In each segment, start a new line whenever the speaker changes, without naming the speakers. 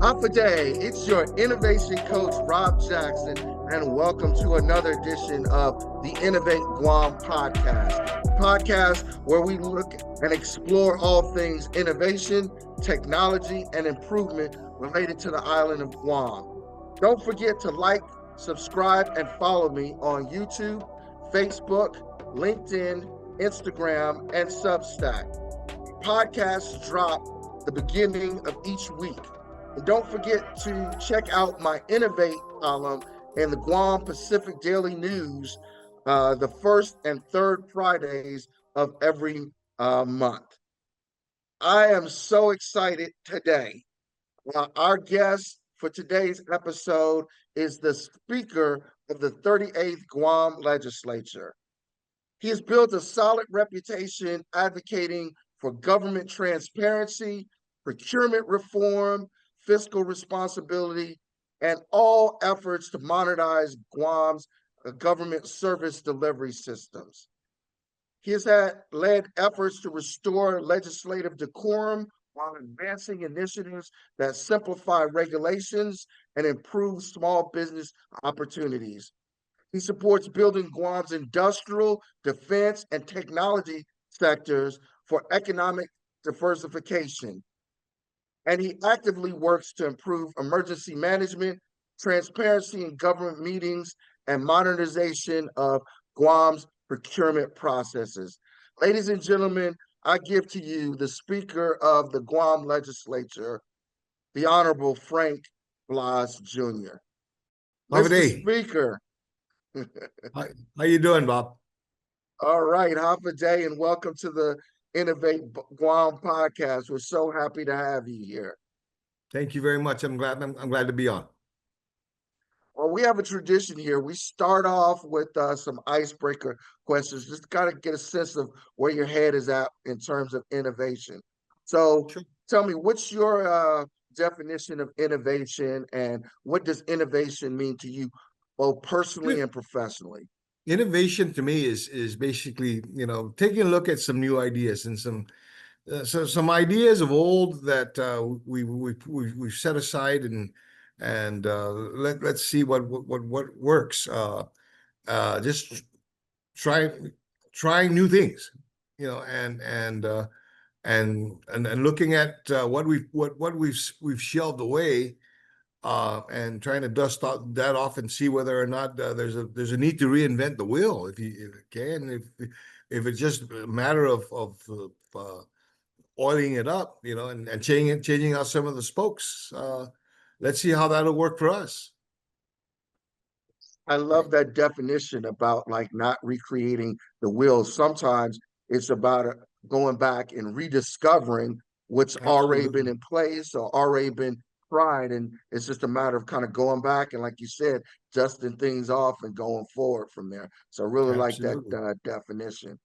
Alpha Day, it's your innovation coach, Rob Jackson, and welcome to another edition of the Innovate Guam podcast where we look and explore all things innovation, technology, and improvement related to the island of Guam. Don't forget to like, subscribe, and follow me on YouTube, Facebook, LinkedIn, Instagram, and Substack. Podcasts drop the beginning of each week. And don't forget to check out my Innovate column in the Guam Pacific Daily News the first and third Fridays of every month. I am so excited today. Our guest for today's episode is the Speaker of the 38th Guam Legislature. He has built a solid reputation advocating for government transparency, procurement reform, fiscal responsibility, and all efforts to modernize Guam's government service delivery systems. He has led efforts to restore legislative decorum while advancing initiatives that simplify regulations and improve small business opportunities. He supports building Guam's industrial, defense, and technology sectors for economic diversification. And he actively works to improve emergency management, transparency in government meetings, and modernization of Guam's procurement processes. Ladies and gentlemen, I give to you the Speaker of the Guam Legislature, the Honorable Frank Blas Jr.
Have a
Mr.
day.
Speaker.
How you doing, Bob?
All right, half a day, and welcome to the Innovate Guam podcast. We're so happy to have you here.
Thank you very much. I'm glad to be on.
Well, we have a tradition here. We start off with some icebreaker questions, just kind of get a sense of where your head is at in terms of innovation. So,
Sure.
tell me, what's your definition of innovation, and what does innovation mean to you, both personally and professionally?
Innovation to me is basically, taking a look at some new ideas and some ideas of old that we've set aside and let's see what works. Just trying new things, and looking at what we've shelved away. And trying to dust that off and see whether or not there's a need to reinvent the wheel if you can, if it's just a matter of oiling it up, and changing out some of the spokes. Let's see how that'll work for us.
I love that definition about like not recreating the wheel. Sometimes it's about going back and rediscovering what's already been
Absolutely.
in place or already been tried, and it's just a matter of kind of going back and, like you said, dusting things off and going forward from there. So I really like that
Absolutely.
definition.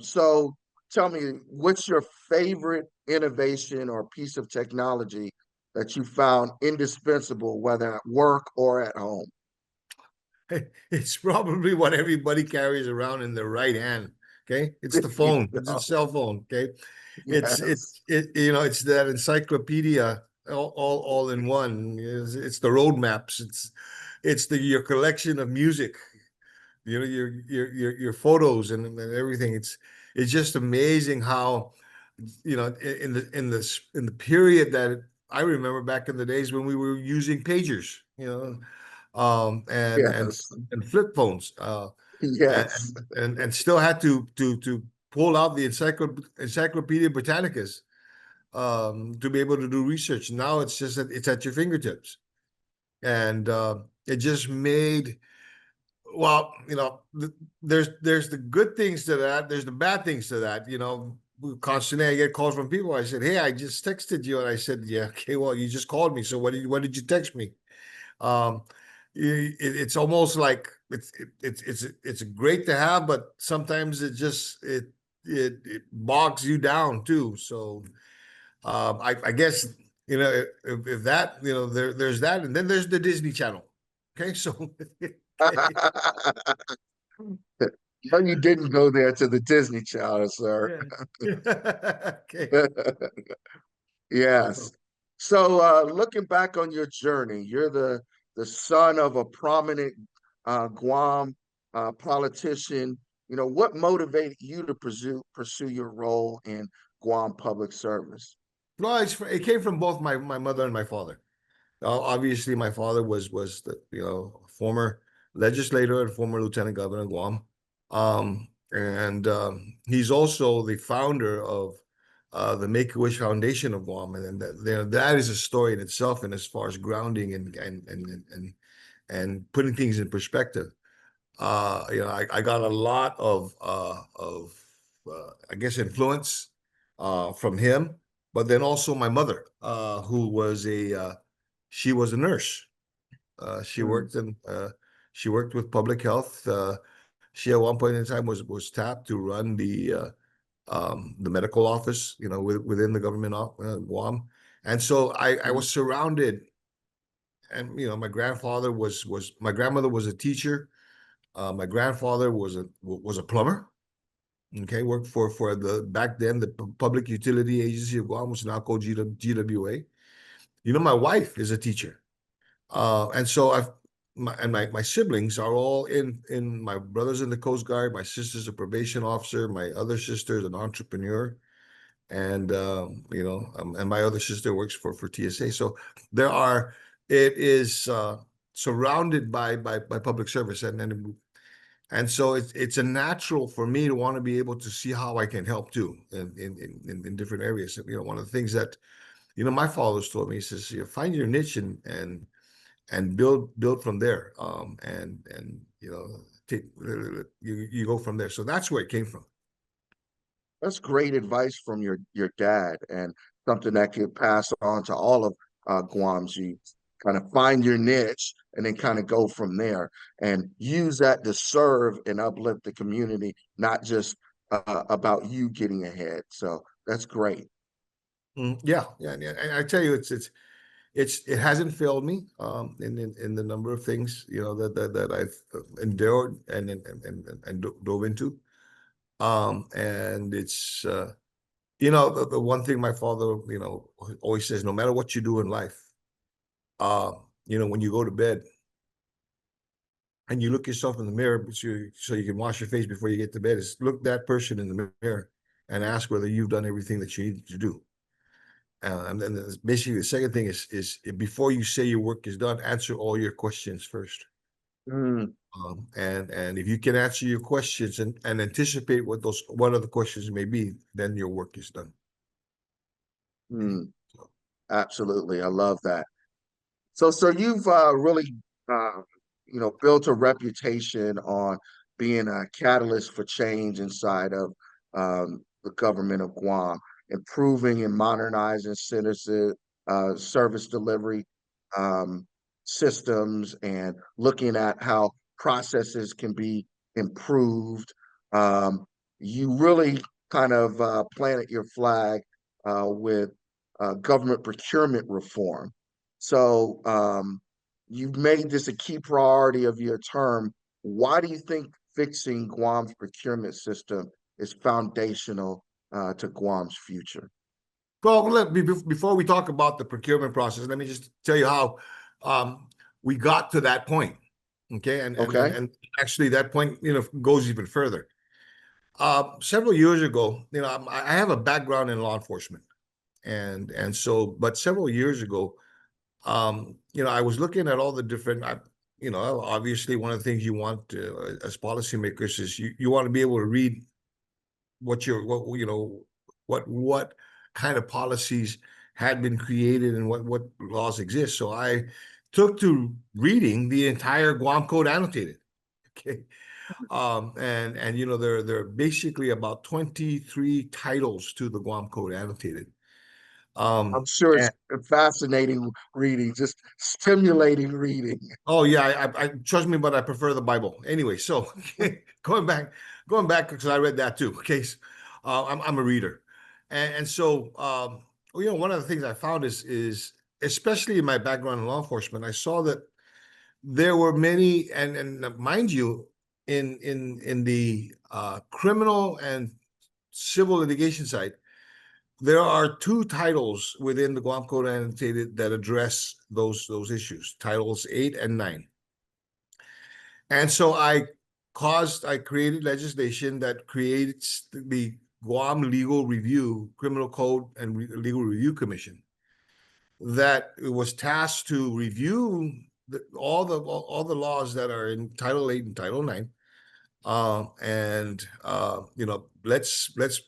So tell me, what's your favorite innovation or piece of technology that you found indispensable, whether at work or at home?
It's probably what everybody carries around in their right hand. Okay, it's the
You
phone. It's a
know?
cell phone. Okay, it's
Yes.
it's that encyclopedia all in one. It's the roadmaps. It's your collection of music. Your photos and everything. It's just amazing how, in the period that I remember back in the days when we were using pagers, and
Yes.
flip phones,
Yes.
and still had to pull out the Encyclopedia Britannicas to be able to do research. Now it's just that it's at your fingertips, and it just made, well, there's the good things to that. There's the bad things to that. Constantly I get calls from people. I said, "Hey, I just texted you," and I said, "Yeah, okay, well, you just called me. So what did you text me?" Um, it's almost like it's great to have, but sometimes it bogs you down too. So I guess, if that, there's that, and then there's the Disney Channel. Okay, so okay.
No, you didn't go there to the Disney Channel, sir.
Yeah. Okay.
Yes.
So,
So, looking back on your journey, you're the son of a prominent Guam politician. You know, what motivated you to pursue your role in Guam public service?
No, it came from both my mother and my father. Obviously, my father was the former legislator and former lieutenant governor of Guam, and he's also the founder of the Make a Wish Foundation of Guam, and that is a story in itself, and as far as grounding and putting things in perspective. I got a lot of I guess influence from him, but then also my mother, who was she was a nurse. She
Mm,
worked in she worked with public health. She at one point in time was tapped to run the medical office, within the government of Guam, and so I
mm,
was surrounded, and my grandmother was a teacher. My grandfather was a plumber. Okay, worked for the back then the Public Utility Agency of Guam, which is now called GWA. My wife is a teacher. And so my siblings are all in my brother's in the Coast Guard, my sister's a probation officer, my other sister's an entrepreneur, and my other sister works for TSA. So it is surrounded by public service, and so it's a natural for me to want to be able to see how I can help too in different areas. One of the things that my fathers told me, he says, find your niche and build from there. And take you go from there. So that's where it came from.
that's great advice from your dad, and something that could pass on to all of Guam's youth. Kind of find your niche and then kind of go from there and use that to serve and uplift the community, not just about you getting ahead. So that's great.
Yeah, yeah, yeah. And I tell you, it hasn't failed me in the number of things that I've endured and dove into. And it's the one thing my father always says, no matter what you do in life, uh, when you go to bed and you look yourself in the mirror so you can wash your face before you get to bed, is look that person in the mirror and ask whether you've done everything that you need to do. And then basically the second thing is before you say your work is done, answer all your questions first.
Mm,
And if you can answer your questions and anticipate what other questions may be, then your work is done. Okay.
mm, absolutely. I love that. So, sir, you've really, uh, built a reputation on being a catalyst for change inside of the government of Guam, improving and modernizing citizen service delivery um, systems, and looking at how processes can be improved. Um, you really kind of planted your flag with government procurement reform. So you've made this a key priority of your term. Why do you think fixing Guam's procurement system is foundational to Guam's future?
Well, before we talk about the procurement process, let me just tell you how um, we got to that point. Okay,
Okay.
and actually that point goes even further. Several years ago, I have a background in law enforcement, and so, but several years ago, I was looking at all the different. Obviously, one of the things you want as policymakers is you want to be able to read what kind of policies had been created and what laws exist. So I took to reading the entire Guam Code annotated. Okay. And there are basically about 23 titles to the Guam Code annotated.
I'm sure it's
And
fascinating reading, just stimulating reading.
oh yeah, I trust me, but I prefer the Bible anyway. So going back because I read that too. Okay, so, I'm a reader, and so one of the things I found is especially in my background in law enforcement, I saw that there were many, and mind you, in the criminal and civil litigation side, there are two titles within the Guam Code Annotated that address those issues, titles 8 and 9. And so I created legislation that creates the Guam Legal Review, Criminal Code and Legal Review Commission that was tasked to review all the laws that are in Title 8 and Title 9. Let's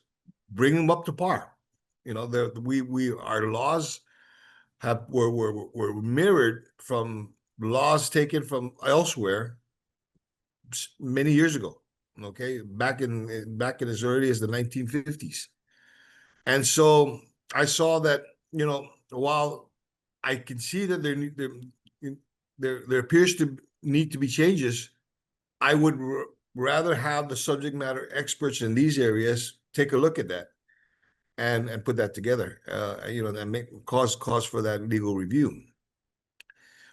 bring them up to par. Our laws were mirrored from laws taken from elsewhere many years ago. Okay, back in as early as the 1950s. And so I saw that, while I can see that there appears to need to be changes, I would rather have the subject matter experts in these areas take a look at that and put that together, and make cause for that legal review.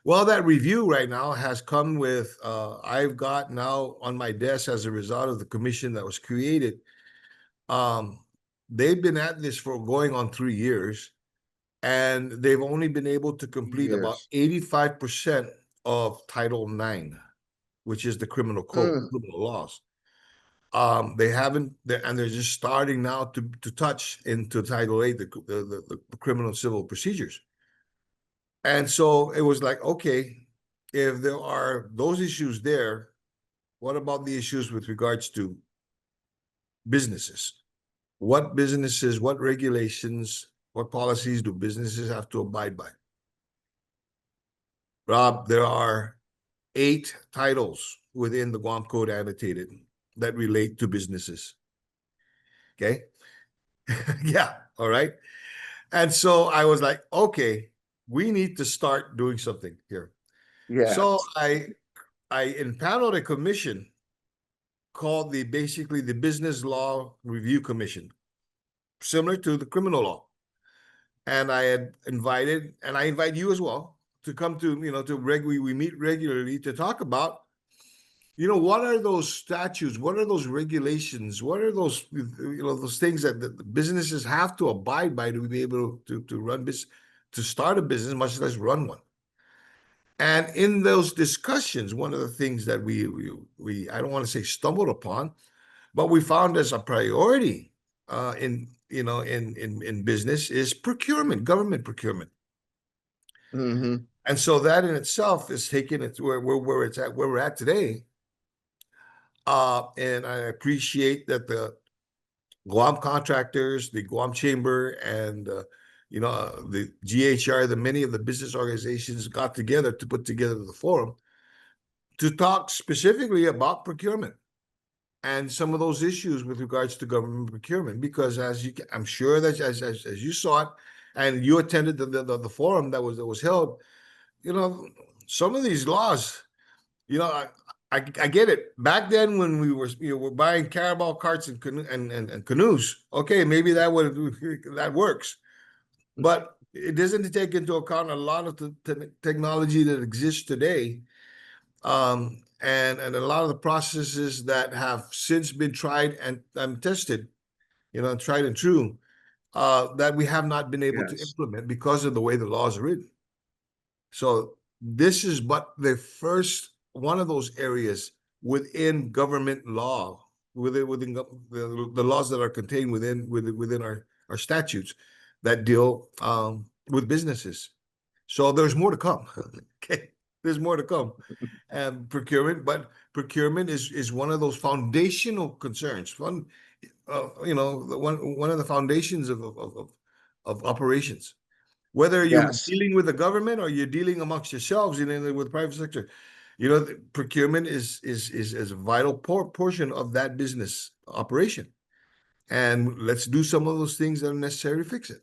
Well, that review right now has come with, I've got now on my desk as a result of the commission that was created. They've been at this for going on 3 years, and they've only been able to complete about
Yes.
85% of Title 9, which is the criminal code, criminal laws. They haven't, and they're just starting now to touch into Title 8, the criminal and civil procedures. And so it was like, okay, if there are those issues there, what about the issues with regards to businesses? What businesses, what regulations, what policies do businesses have to abide by? Rob, there are 8 titles within the Guam Code Annotated that relate to businesses. Okay. Yeah. All right. And so I was like, okay, we need to start doing something here.
Yes.
So I impaneled a commission called basically the Business Law Review Commission, similar to the criminal law. And I had invited, and I invite you as well to come to, we meet regularly to talk about, what are those statutes? What are those regulations? What are those, those things that the businesses have to abide by to be able to run business, to start a business, much less run one. And in those discussions, one of the things that we I don't want to say stumbled upon, but we found as a priority in business is procurement, government procurement.
Mm-hmm.
And so that in itself is taking it to where we're at today. And I appreciate that the Guam contractors, the Guam Chamber, and the GHR, many of the business organizations got together to put together the forum to talk specifically about procurement and some of those issues with regards to government procurement. Because I'm sure that as you saw it, and you attended the forum that was held, some of these laws, I get it. Back then, when we were buying Carabao carts and canoes, okay, maybe that works, but it doesn't take into account a lot of the technology that exists today, and a lot of the processes that have since been tried and tested, tried and true, that we have not been able to
Yes.
implement because of the way the laws are written. So this is but the first one of those areas within government law, within the laws that are contained within our statutes that deal with businesses. So there's more to come. Okay, there's more to come. And procurement is one of those foundational concerns. One of the foundations of operations. Whether you're
Yes.
dealing with the government or you're dealing amongst yourselves, with the private sector, the procurement is a vital portion of that business operation. And let's do some of those things that are necessary to fix it.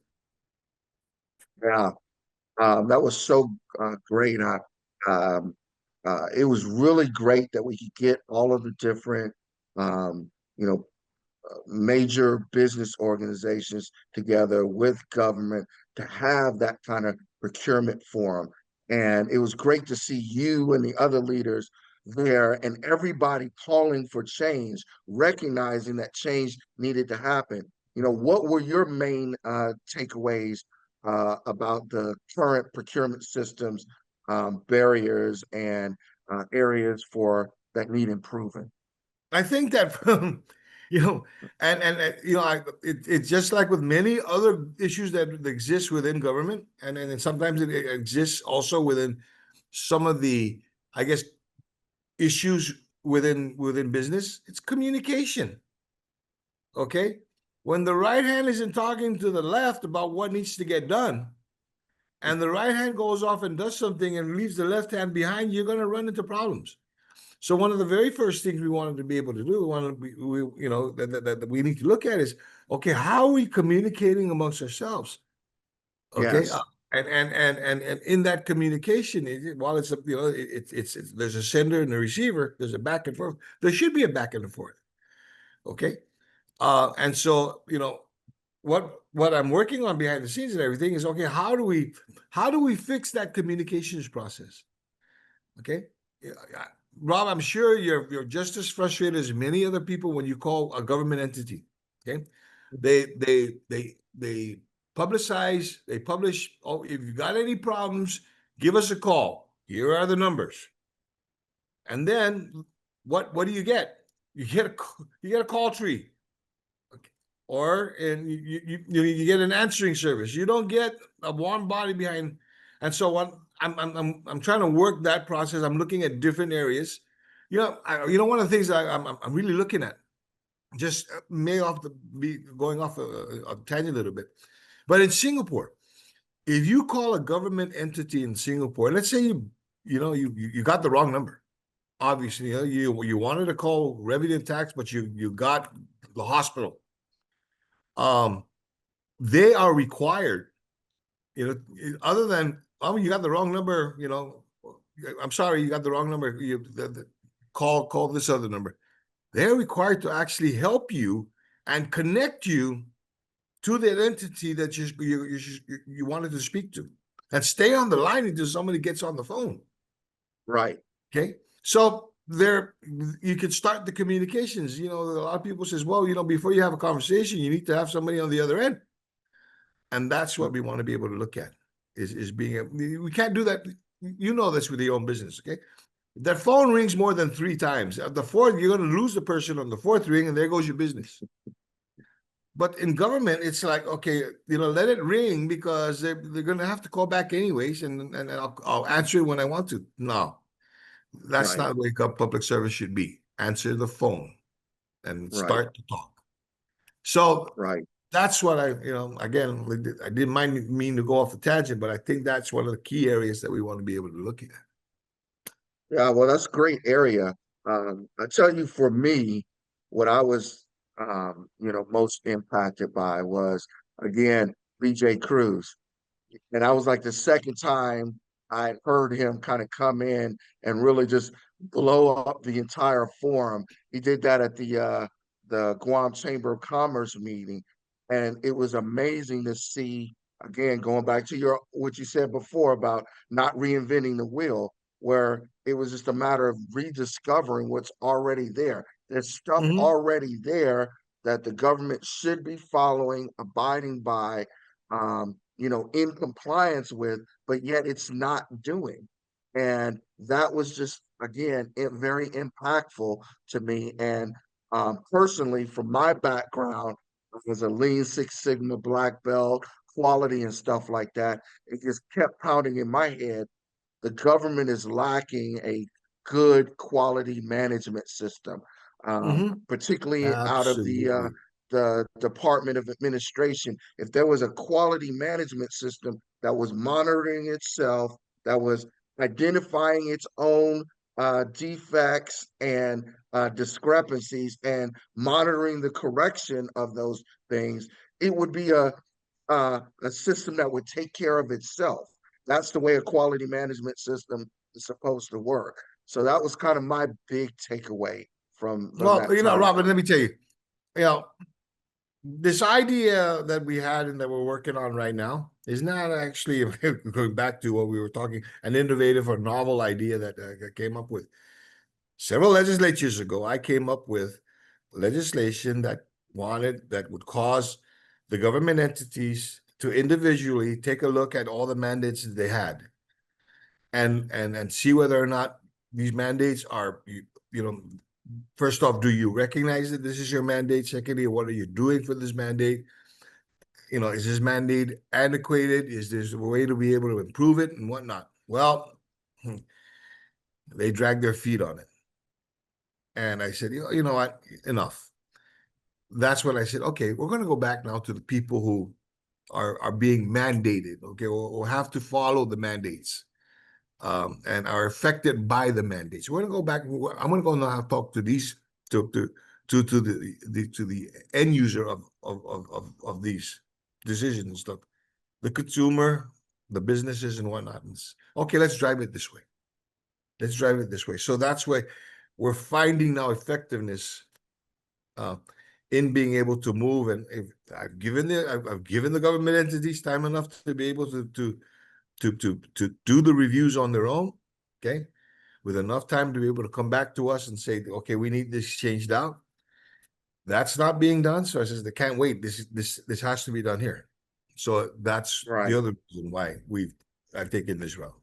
Yeah. That was so great. It was really great that we could get all of the different, um, you know, major business organizations together with government to have that kind of procurement forum. And it was great to see you and the other leaders there and everybody calling for change, recognizing that change needed to happen. what were your main takeaways about the current procurement systems, barriers, and areas for that need improving?
I think that you know, it's just like with many other issues that exist within government, and sometimes it exists also within some of the, I guess, issues within business. It's communication. Okay, when the right hand isn't talking to the left about what needs to get done, and the right hand goes off and does something and leaves the left hand behind, you're going to run into problems. So one of the very first things we wanted to be able to do, that we need to look at is, okay, how are we communicating amongst ourselves? Okay,
Yes,
and in that communication, while it's there's a sender and a receiver, there's a back and forth. There should be a back and forth. Okay, and so what I'm working on behind the scenes and everything is, okay, how do we fix that communications process? Okay. Yeah, Rob, I'm sure you're just as frustrated as many other people when you call a government entity. Okay. They publicize, they publish, oh, if you got any problems, give us a call. Here are the numbers. And then what do you get? You get a call tree. Okay. Or and you get an answering service. You don't get a warm body behind. And so what I'm trying to work that process. I'm looking at different areas. One of the things I'm really looking at, just may off the be going off a tangent a little bit, but in Singapore, if you call a government entity in Singapore, let's say you got the wrong number. Obviously, you wanted to call revenue and tax, but you got the hospital. They are required, other than, oh, you got the wrong number, I'm sorry, you got the wrong number. Call this other number. They're required to actually help you and connect you to that entity that you wanted to speak to, and stay on the line until somebody gets on the phone.
right.
Okay, so there you can start the communications. A lot of people says, well, before you have a conversation, you need to have somebody on the other end, and that's what we want to be able to look at. Is we can't do that. This with your own business. Okay, their phone rings more than 3 times. At the fourth, you're going to lose the person on the 4th ring, and there goes your business. But in government, it's like, okay, let it ring, because they're going to have to call back anyways, and I'll answer it when I want to. No, that's
Right.
not the way public service should be. Answer the phone and
Right.
start to talk. So
Right.
that's what again, I didn't mean to go off the tangent, but I think that's one of the key areas that we want to be able to look at.
Yeah, well, that's a great area. I tell you, for me, what I was, most impacted by was, again, BJ Cruz. And I was like the second time I heard him kind of come in and really just blow up the entire forum. He did that at the Guam Chamber of Commerce meeting, and it was amazing to see. Again, going back to what you said before about not reinventing the wheel, where it was just a matter of rediscovering what's already there. There's stuff
Mm-hmm.
already there that the government should be following, abiding by, in compliance with, but yet it's not doing. And that was just, again, very impactful to me. And personally, from my background as a Lean Six Sigma black belt, quality and stuff like that, it just kept pounding in my head. The government is lacking a good quality management system,
Mm-hmm.
particularly out of
Absolutely.
the Department of Administration. If there was a quality management system that was monitoring itself, that was identifying its own defects and discrepancies, and monitoring the correction of those things, it would be a system that would take care of itself. That's the way a quality management system is supposed to work. So that was kind of my big takeaway from
Well,
that time
Robin, let
frame.
me tell you, you know, this idea that we had and that we're working on right now is not actually going back to what we were talking, an innovative or novel idea that I came up with several legislatures ago. I came up with legislation that wanted that would cause the government entities to individually take a look at all the mandates that they had, and see whether or not these mandates are, you know, first off, do you recognize that this is your mandate? Secondly, what are you doing for this mandate? Is this mandate antiquated? Is there a way to be able to improve it and whatnot? Well, they dragged their feet on it. And I said, you know what? Enough. That's when I said, okay, we're going to go back now to the people who are being mandated, okay, or have to follow the mandates, and are affected by the mandates. We're going to go back. I'm going to go now talk to these to the end user of these decisions and stuff, the consumer, the businesses, and whatnot. Okay, let's drive it this way. Let's drive it this way. So that's why we're finding now effectiveness in being able to move. And I've given the government entities time enough to be able to do the reviews on their own, okay, with enough time to be able to come back to us and say, okay, we need this changed out. That's not being done. So I says, they can't wait. This has to be done here. So that's the other reason why I've taken this route.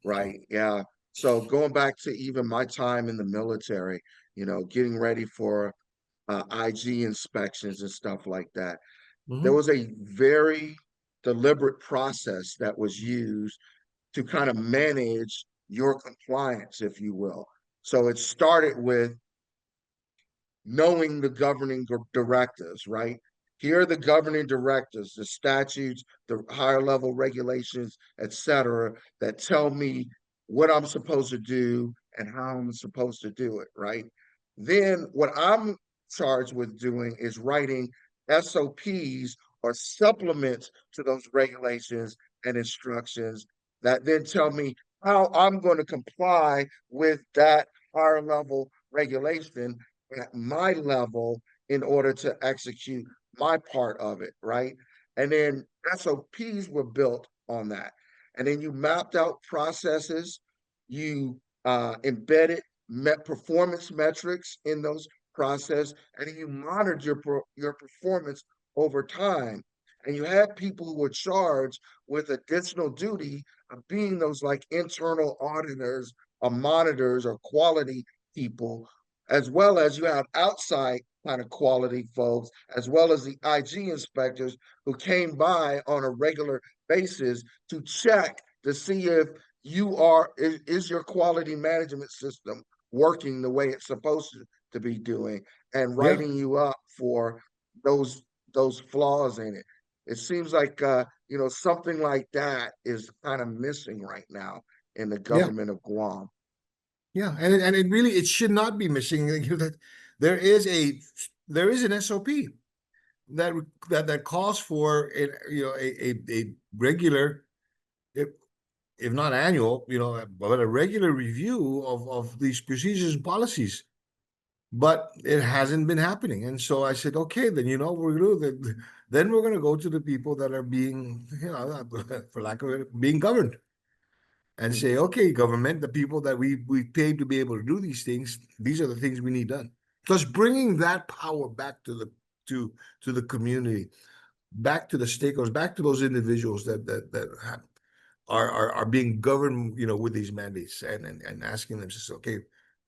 Right. Yeah. So going back to even my time in the military, getting ready for IG inspections and stuff like that, there was a very deliberate process that was used to kind of manage your compliance, if you will. So it started with knowing the governing directives, right? Here are the governing directives, the statutes, the higher level regulations, etc., that tell me what I'm supposed to do and how I'm supposed to do it, right? Then what I'm charged with doing is writing SOPs or supplements to those regulations and instructions that then tell me how I'm going to comply with that higher level regulation at my level in order to execute my part of it, right? And then SOPs were built on that. And then you mapped out processes, you embedded performance metrics in those process, and then you monitored your performance over time. And you had people who were charged with additional duty of being those like internal auditors or monitors or quality people, as well as you have outside kind of quality folks, as well as the IG inspectors who came by on a regular basis to check to see if is your quality management system working the way it's supposed to be doing, and writing you up for those flaws in it. It seems like something like that is kind of missing right now in the government of Guam.
Yeah, and it really, it should not be missing. That there is an SOP that calls for a regular, if not annual, but a regular review of these procedures and policies. But it hasn't been happening, and so I said, okay, then we're gonna do. Then we're gonna go to the people that are being, for lack of it, being governed, and say, okay, government, the people that we paid to be able to do these things, these are the things we need done. Thus, bringing that power back to the community, back to the stakeholders, back to those individuals that are being governed, with these mandates, and asking them, okay,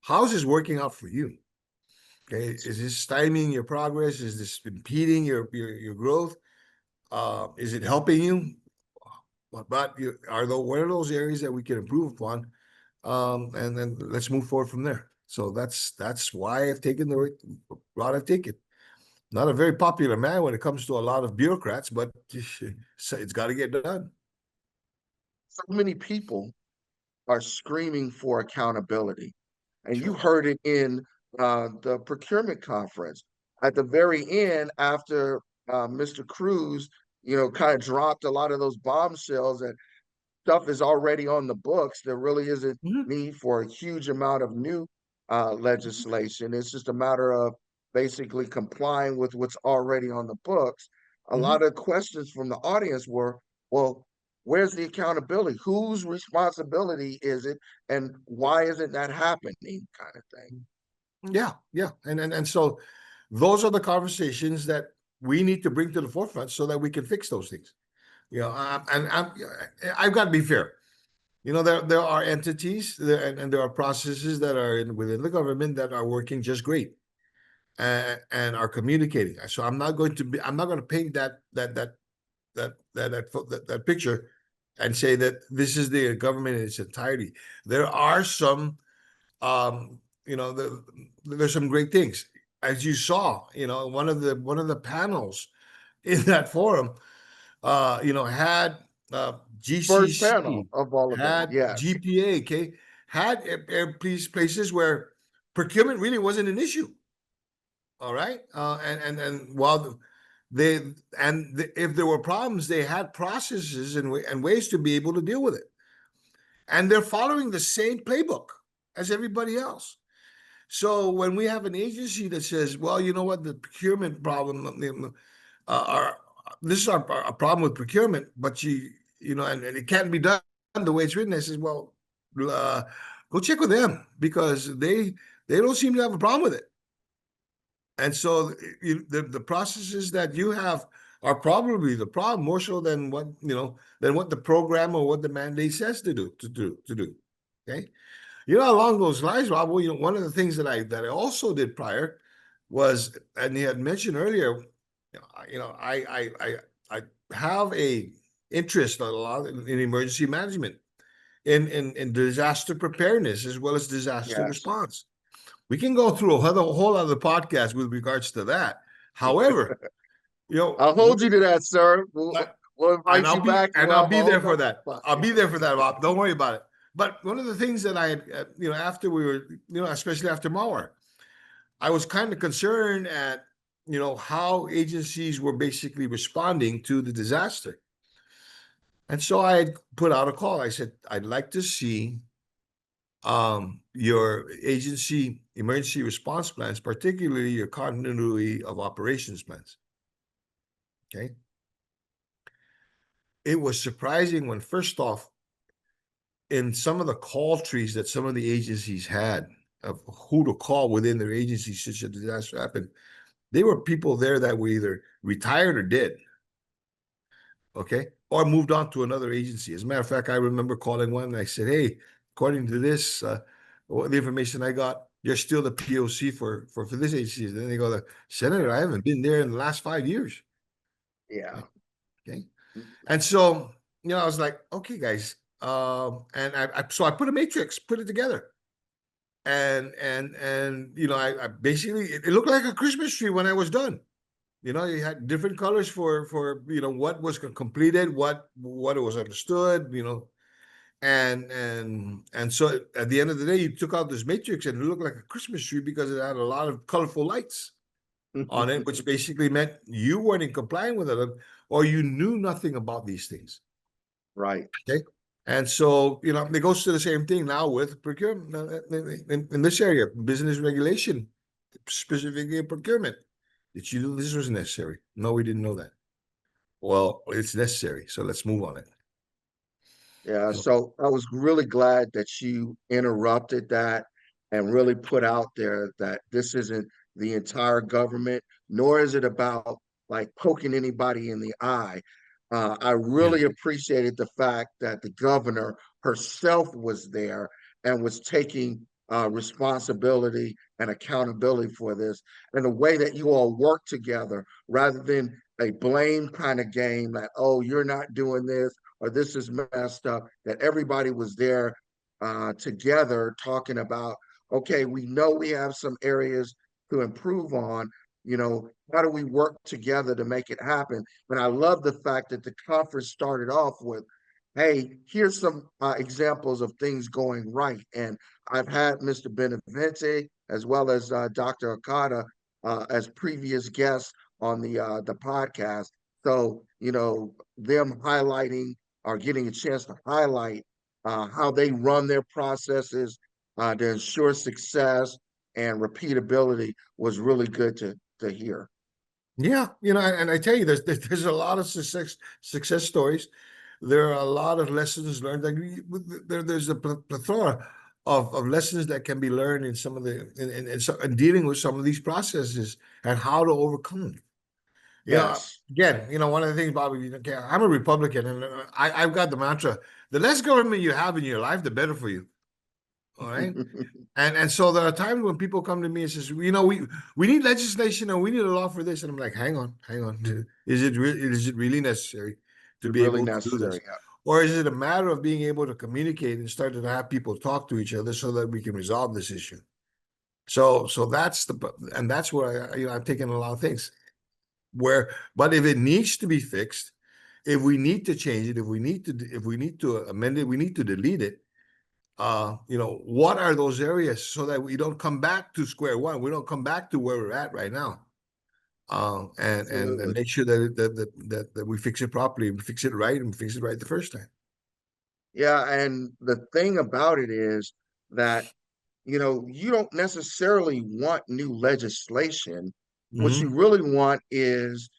how's this working out for you? Okay, is this stymieing your progress? Is this impeding your growth? Is it helping you? But what are those areas that we can improve upon? And then let's move forward from there. So that's why I've taken the route I've taken. Not a very popular man when it comes to a lot of bureaucrats, but it's got to get done.
So many people are screaming for accountability. And you heard it in the procurement conference. At the very end, after Mr. Cruz, kind of dropped a lot of those bombshells and stuff is already on the books, there really isn't need for a huge amount of new legislation. It's just a matter of basically complying with what's already on the books. A lot of questions from the audience were, well, where's the accountability? Whose responsibility is it? And why isn't that happening, kind of thing?
Yeah. And so those are the conversations that we need to bring to the forefront so that we can fix those things. I've got to be fair. There are entities and there are processes that are within the government that are working just great and are communicating. So I'm not going to paint that picture and say that this is the government in its entirety. There are some, there's some great things. As you saw, one of the panels in that forum, had
First panel
GCC,
of all of them.
had
Yes.
GPA, okay, had places where procurement really wasn't an issue. All right, and while if there were problems, they had processes and ways to be able to deal with it, and they're following the same playbook as everybody else. So when we have an agency that says, well, you know what, the procurement problem, this is our problem with procurement, but and it can't be done the way it's written. I says, well, go check with them because they don't seem to have a problem with it. And so the processes that you have are probably the problem more so than what the program or what the mandate says to do. Okay. Along those lines, Rob, one of the things that I also did prior was, and you had mentioned earlier, I have a interest a lot in emergency management, in disaster preparedness as well as disaster
Yes.
response. We can go through a whole other podcast with regards to that. However,
I'll hold you to that, sir. We'll invite you back.
I'll be there for that. I'll be there for that, Rob. Don't worry about it. But one of the things that I had, after we were, especially after Mauer, I was kind of concerned at, how agencies were basically responding to the disaster. And so I had put out a call. I said, I'd like to see your agency emergency response plans, particularly your continuity of operations plans. Okay. It was surprising when, first off, in some of the call trees that some of the agencies had of who to call within their agency should a disaster happen, there were people there that were either retired or dead, okay, or moved on to another agency. As a matter of fact, I remember calling one and I said, hey, according to this, the information I got, you're still the POC for this agency. And then they go, Senator, I haven't been there in the last 5 years.
Yeah.
Okay. And so, I was like, okay, guys. And I put a matrix, put it together. And I basically, it looked like a Christmas tree when I was done. You had different colors for what was completed, what it was understood, and so at the end of the day, you took out this matrix and it looked like a Christmas tree because it had a lot of colorful lights on it, which basically meant you weren't in compliance with it or you knew nothing about these things.
Right.
Okay. And so, it goes to the same thing now with procurement in this area, business regulation, specifically procurement. Did you know this was necessary? No, we didn't know that. Well, it's necessary, so let's move on it.
Yeah, so I was really glad that you interrupted that and really put out there that this isn't the entire government, nor is it about like poking anybody in the eye. I really appreciated the fact that the governor herself was there and was taking responsibility and accountability for this, and the way that you all work together rather than a blame kind of game that, oh, you're not doing this or this is messed up, that everybody was there together talking about, okay, we know we have some areas to improve on, how do we work together to make it happen? And I love the fact that the conference started off with, hey, here's some examples of things going right. And I've had Mr. Benavente as well as Dr. Okada as previous guests on the podcast. So, them highlighting or getting a chance to highlight how they run their processes to ensure success and repeatability was really good to hear.
Yeah, and I tell you, there's a lot of success stories. There are a lot of lessons learned. Like there's a plethora. of lessons that can be learned in some of the in dealing with some of these processes and how to overcome them.
Yes.
Again, one of the things, Bobby, okay, I'm a Republican, and I've got the mantra: the less government you have in your life, the better for you. All right. And so there are times when people come to me and says, we need legislation and we need a law for this, and I'm like, hang on, is it really necessary to be
Really
able to do
necessary.
this, or is it a matter of being able to communicate and start to have people talk to each other so that we can resolve this issue? So that's that's where I've taken a lot of things but if it needs to be fixed, if we need to change it, if we need to amend it, we need to delete it. What are those areas so that we don't come back to square one? We don't come back to where we're at right now. And make sure that we fix it properly, we fix it right, and we fix it right the first time.
Yeah, and the thing about it is that you don't necessarily want new legislation. What you
Mm-hmm.
really want is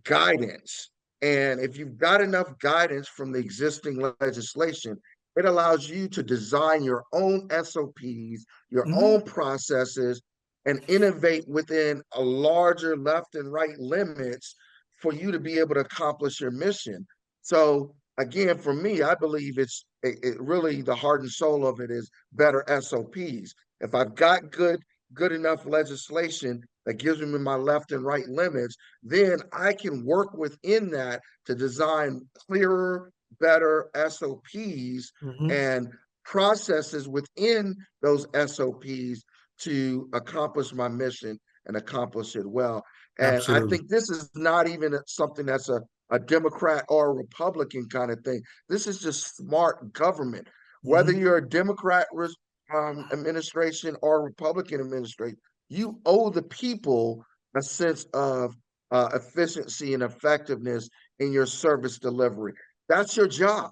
guidance. And if you've got enough guidance from the existing legislation, it allows you to design your own SOPs, your
Mm-hmm.
own processes, and innovate within a larger left and right limits for you to be able to accomplish your mission. So again, for me, I believe it really the heart and soul of it is better SOPs. If I've got good enough legislation that gives me my left and right limits, then I can work within that to design clearer, better SOPs
Mm-hmm.
and processes within those SOPs to accomplish my mission and accomplish it well. And I
Absolutely.
think this is not even something that's a Democrat or a Republican kind of thing. This is just smart government. Whether
Mm-hmm.
you're a Democrat administration or Republican administration, you owe the people a sense of efficiency and effectiveness in your service delivery. That's your job.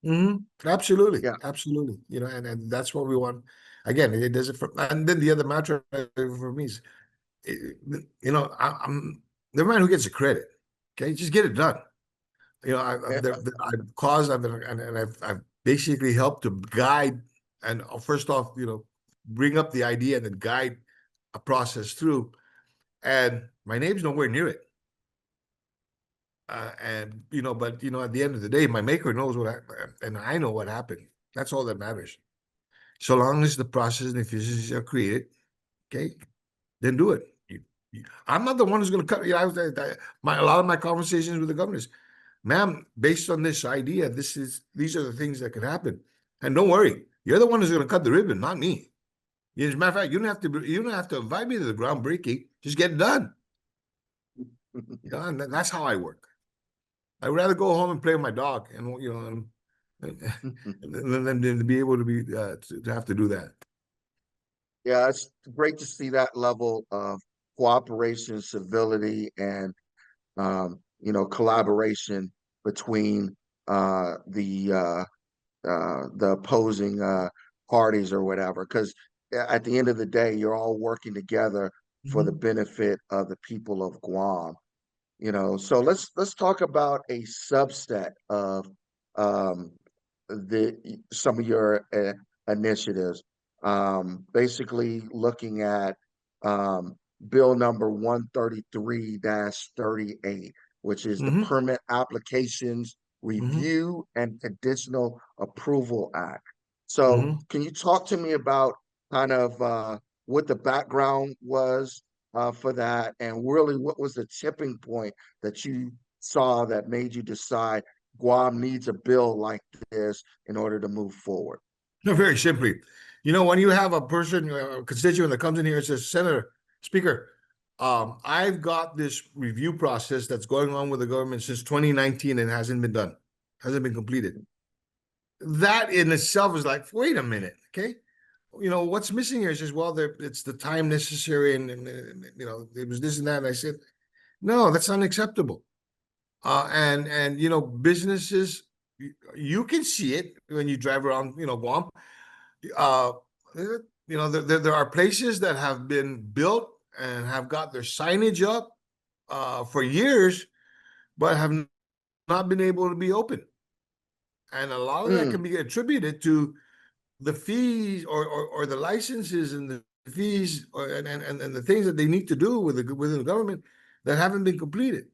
Mm-hmm. Absolutely.
Yeah.
Absolutely. And that's what we want. Again, it does it for, and then the other mantra for me is, I'm the man who gets the credit. Okay, just get it done. I've caused, and I've basically helped to guide, and first off, bring up the idea and then guide a process through. And my name's nowhere near it. But at the end of the day, my maker knows and I know what happened. That's all that matters. So long as the process and efficiencies are created, okay, then do it. I'm not the one who's going to cut. A lot of my conversations with the governors, ma'am, based on this idea, these are the things that could happen. And don't worry, you're the one who's going to cut the ribbon, not me. As a matter of fact, you don't have to invite me to the groundbreaking. Just get it done. And that's how I work. I'd rather go home and play with my dog, than to be able to to have to do that.
Yeah, it's great to see that level of cooperation, civility, and collaboration between the opposing parties or whatever. Because at the end of the day, you're all working together for the
Mm-hmm.
benefit of the people of Guam. So let's talk about a subset of um, the some of your initiatives. Basically, looking at um, Bill number 133-38, which is the
Mm-hmm.
Permit Applications
Mm-hmm.
Review and Additional Approval Act. So,
Mm-hmm.
can you talk to me about kind of what the background was for that, and really what was the tipping point that you saw that made you decide Guam needs a bill like this in order to move forward?
No, very simply, when you have a person, a constituent that comes in here and says, Senator, Speaker, I've got this review process that's going on with the government since 2019 and hasn't been done, hasn't been completed. That in itself is like, wait a minute, okay? What's missing here is just, well, it's the time necessary, and it was this and that. And I said, no, that's unacceptable. And businesses, you can see it when you drive around, Guam. Uh, there are places that have been built and have got their signage up for years, but have not been able to be open. And a lot of that
Mm,
can be attributed to the fees or the licenses and the fees and the things that they need to do within the government that haven't been completed.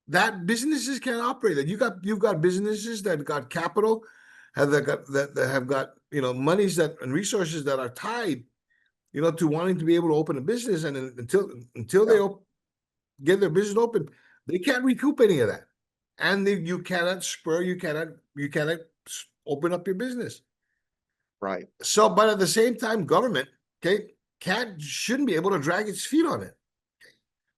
That businesses can't operate. That you've got businesses that got capital, that have got monies that and resources that are tied, to wanting to be able to open a business, and until they
Yeah.
get their business open, they can't recoup any of that, and you cannot open up your business.
Right.
So, but at the same time, government, okay, shouldn't be able to drag its feet on it.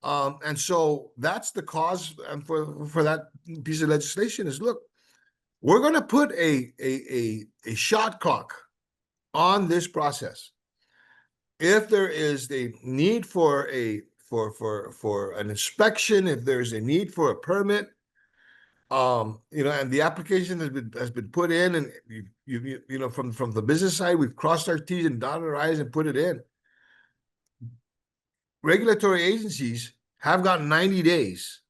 And so that's the cause for that piece of legislation is, look, we're going to put a shot clock on this process. If there is a need for an inspection, if there's a need for a permit, and the application has been put in, and from the business side, we've crossed our T's and dotted our I's and put it in. Regulatory agencies have got 90 days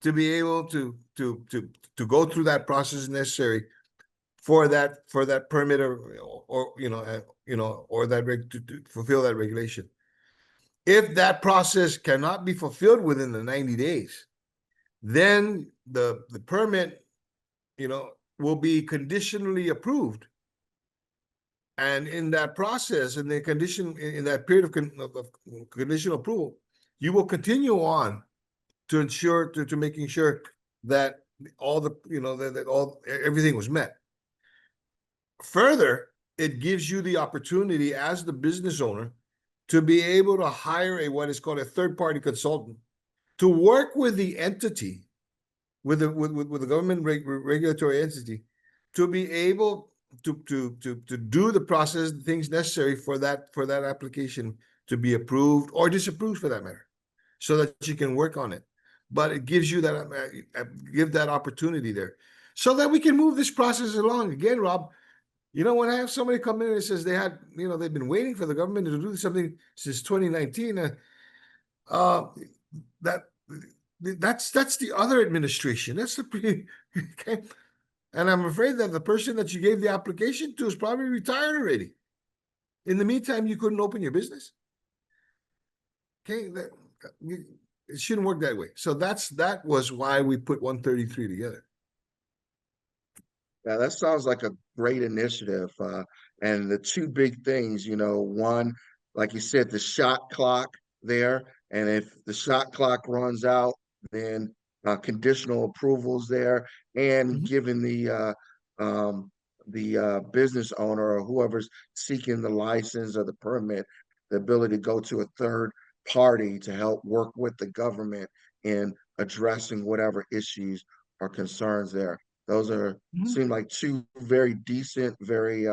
to be able to go through that process necessary for that permit or that to fulfill that regulation. If that process cannot be fulfilled within the 90 days, then the permit will be conditionally approved. And in that process, in that period of conditional approval, you will continue on to ensure to making sure that all the that everything was met. Further, it gives you the opportunity as the business owner to be able to hire what is called a third-party consultant to work with the entity, with the government regulatory entity, to be able to do the process, the things necessary for that application to be approved or disapproved, for that matter, so that you can work on it. But it gives you that opportunity there, so that we can move this process along. Again, Rob, when I have somebody come in and says they've been waiting for the government to do something since 2019, that's the other administration. That's the okay. And I'm afraid that the person that you gave the application to is probably retired already. In the meantime, you couldn't open your business. Okay, it shouldn't work that way. So that was why we put 133 together.
Yeah, that sounds like a great initiative. And the two big things, one, like you said, the shot clock there. And if the shot clock runs out, then conditional approvals there, and
Mhm.
giving the business owner or whoever's seeking the license or the permit the ability to go to a third party to help work with the government in addressing whatever issues or concerns there. Those
Mhm.
seem like two very decent, very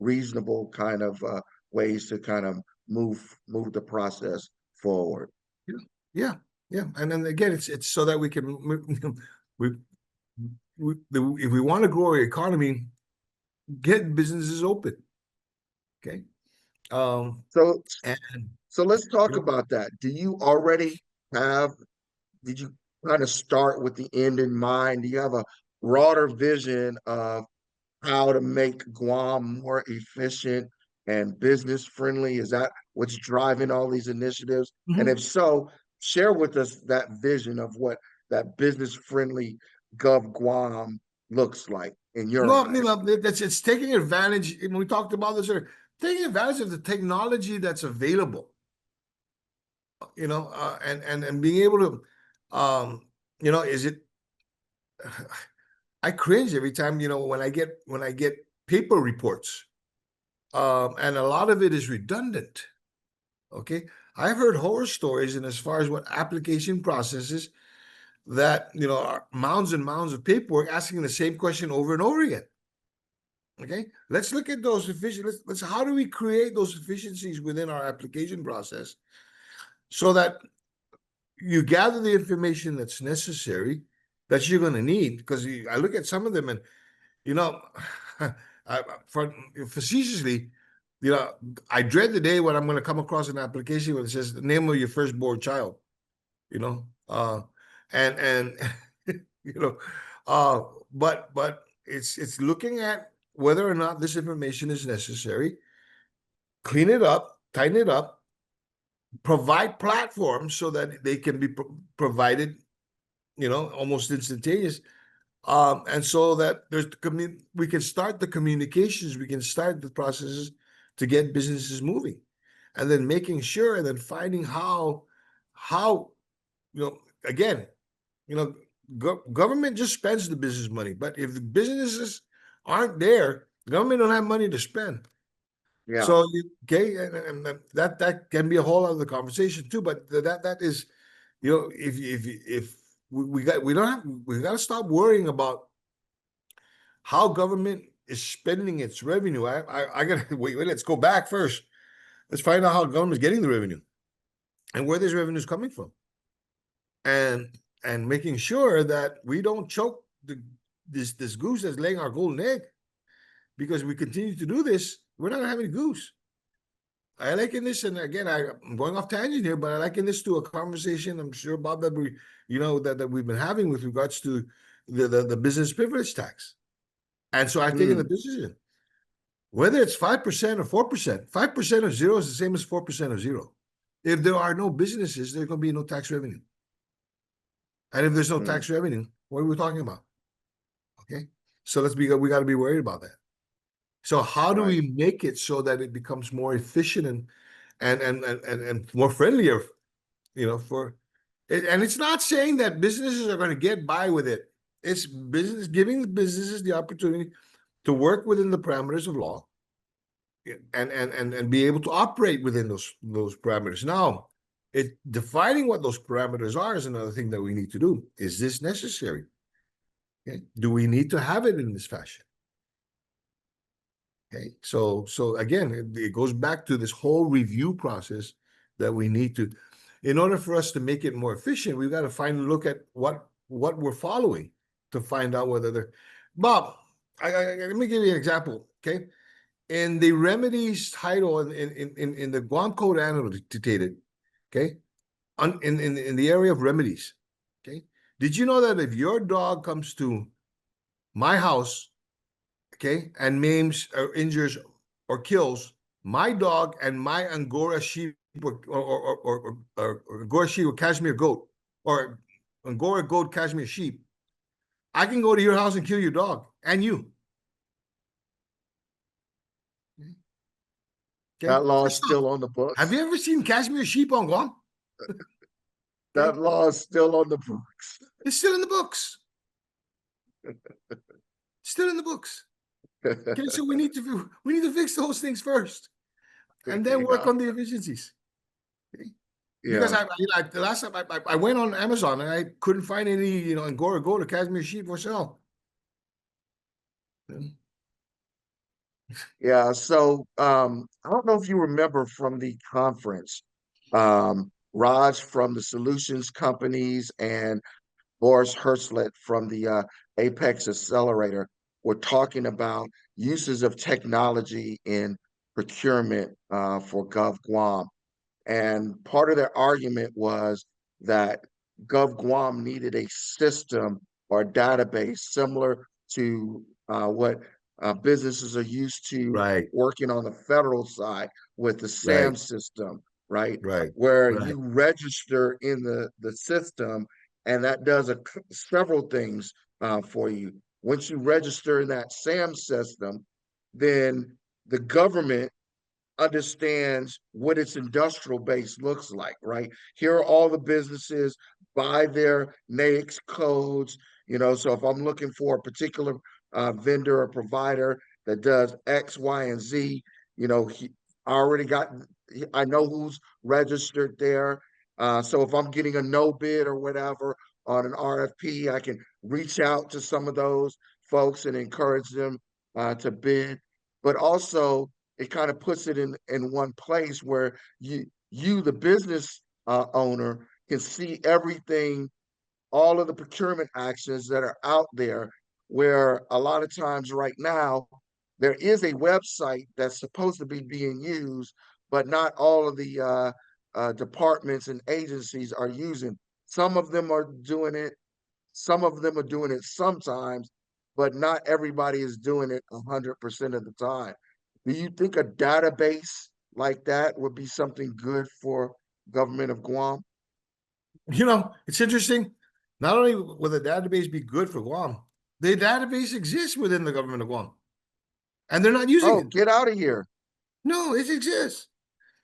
reasonable kind of ways to kind of move the process forward.
Yeah, yeah. And then again, it's so that we can we, if we want to grow our economy, get businesses open. Okay.
So
And
let's
you
talk
know,
about that. Do you already have, did you kind of start with the end in mind? Do you have a broader vision of how to make Guam more efficient and business friendly? Is that what's driving all these initiatives? And
Mhm.
if so, share with us that vision of what that business friendly Gov Guam looks like in your
Well,
eyes.
it's taking advantage. And we talked about this earlier, taking advantage of the technology that's available. And being able to, is it? I cringe every time when I get paper reports, and a lot of it is redundant. Okay, I've heard horror stories, and as far as what application processes that are mounds and mounds of paperwork asking the same question over and over again. Okay, let's look at those efficiencies. Let's how do we create those efficiencies within our application process so that you gather the information that's necessary that you're going to need? Because I look at some of them, and you know, facetiously, I dread the day when I'm going to come across an application where it says the name of your firstborn child. You know, and you know, uh, but it's looking at whether or not this information is necessary, clean it up, tighten it up, provide platforms so that they can be provided, almost instantaneous. And so that we can start the communications, we can start the processes to get businesses moving, and then making sure, and then finding how, again, government just spends the business money, but if the businesses aren't there, government don't have money to spend.
Yeah.
So okay, and that can be a whole other conversation too. But that is, if we got to stop worrying about how government is spending its revenue. I gotta wait. Let's go back first. Let's find out how government is getting the revenue and where this revenue is coming from, and making sure that we don't choke this goose that's laying our golden egg, because we continue to do this, we're not gonna have any goose. I liken this, and again, I'm going off tangent here, but I liken this to a conversation I'm sure, Bob, that that we've been having with regards to the business privilege tax. And so I've taken the decision, whether it's 5% or 4%, 5% of zero is the same as 4% of zero. If there are no businesses, there's going to be no tax revenue. And if there's no tax revenue, what are we talking about? Okay, so we got to be worried about that. So how do we make it so that it becomes more efficient and more friendlier, for it? And it's not saying that businesses are going to get by with it. It's giving the businesses the opportunity to work within the parameters of law, and be able to operate within those parameters. Now, defining what those parameters are is another thing that we need to do. Is this necessary? Okay. Do we need to have it in this fashion? Okay, so again, it goes back to this whole review process that we need to, in order for us to make it more efficient, we've got to look at what we're following to find out whether they're. Bob, let me give you an example. Okay, in the remedies title in the Guam Code annotated, okay, in the area of remedies, okay, did you know that if your dog comes to my house, okay, and maims or injures or kills my dog and my Angora sheep or Angora sheep or cashmere goat, or Angora goat cashmere sheep, I can go to your house and kill your dog and you. Okay.
That law is still on the books.
Have you ever seen cashmere sheep on Guam?
That law is still on the books.
It's still in the books. Still in the books. Okay, so we need to fix those things first, and then work on the efficiencies. Okay? Because the last time I went on Amazon and I couldn't find any Angora goat or cashmere sheep for sale.
Yeah. So I don't know if you remember from the conference, Raj from the solutions companies and Boris Herslet from the Apex Accelerator were talking about uses of technology in procurement for Gov Guam. And part of their argument was that Gov Guam needed a system or a database similar to what businesses are used to working on the federal side with the SAM system, right? Where you register in the system, and that does several things for you. Once you register in that SAM system, then the government understands what its industrial base looks like, right? Here are all the businesses by their NAICS codes, so if I'm looking for a particular vendor or provider that does X, Y, and Z, I know who's registered there. So if I'm getting a no bid or whatever on an RFP, I can reach out to some of those folks and encourage them to bid. But also, it kind of puts it in one place where you the business owner, can see everything, all of the procurement actions that are out there, where a lot of times right now there is a website that's supposed to be being used, but not all of the departments and agencies are using. Some of them are doing it, some of them are doing it sometimes, but not everybody is doing it 100% of the time. Do you think a database like that would be something good for government of Guam?
It's interesting. Not only will the database be good for Guam, the database exists within the government of Guam, and they're not using
Oh,
it.
get out of here.
No, it exists.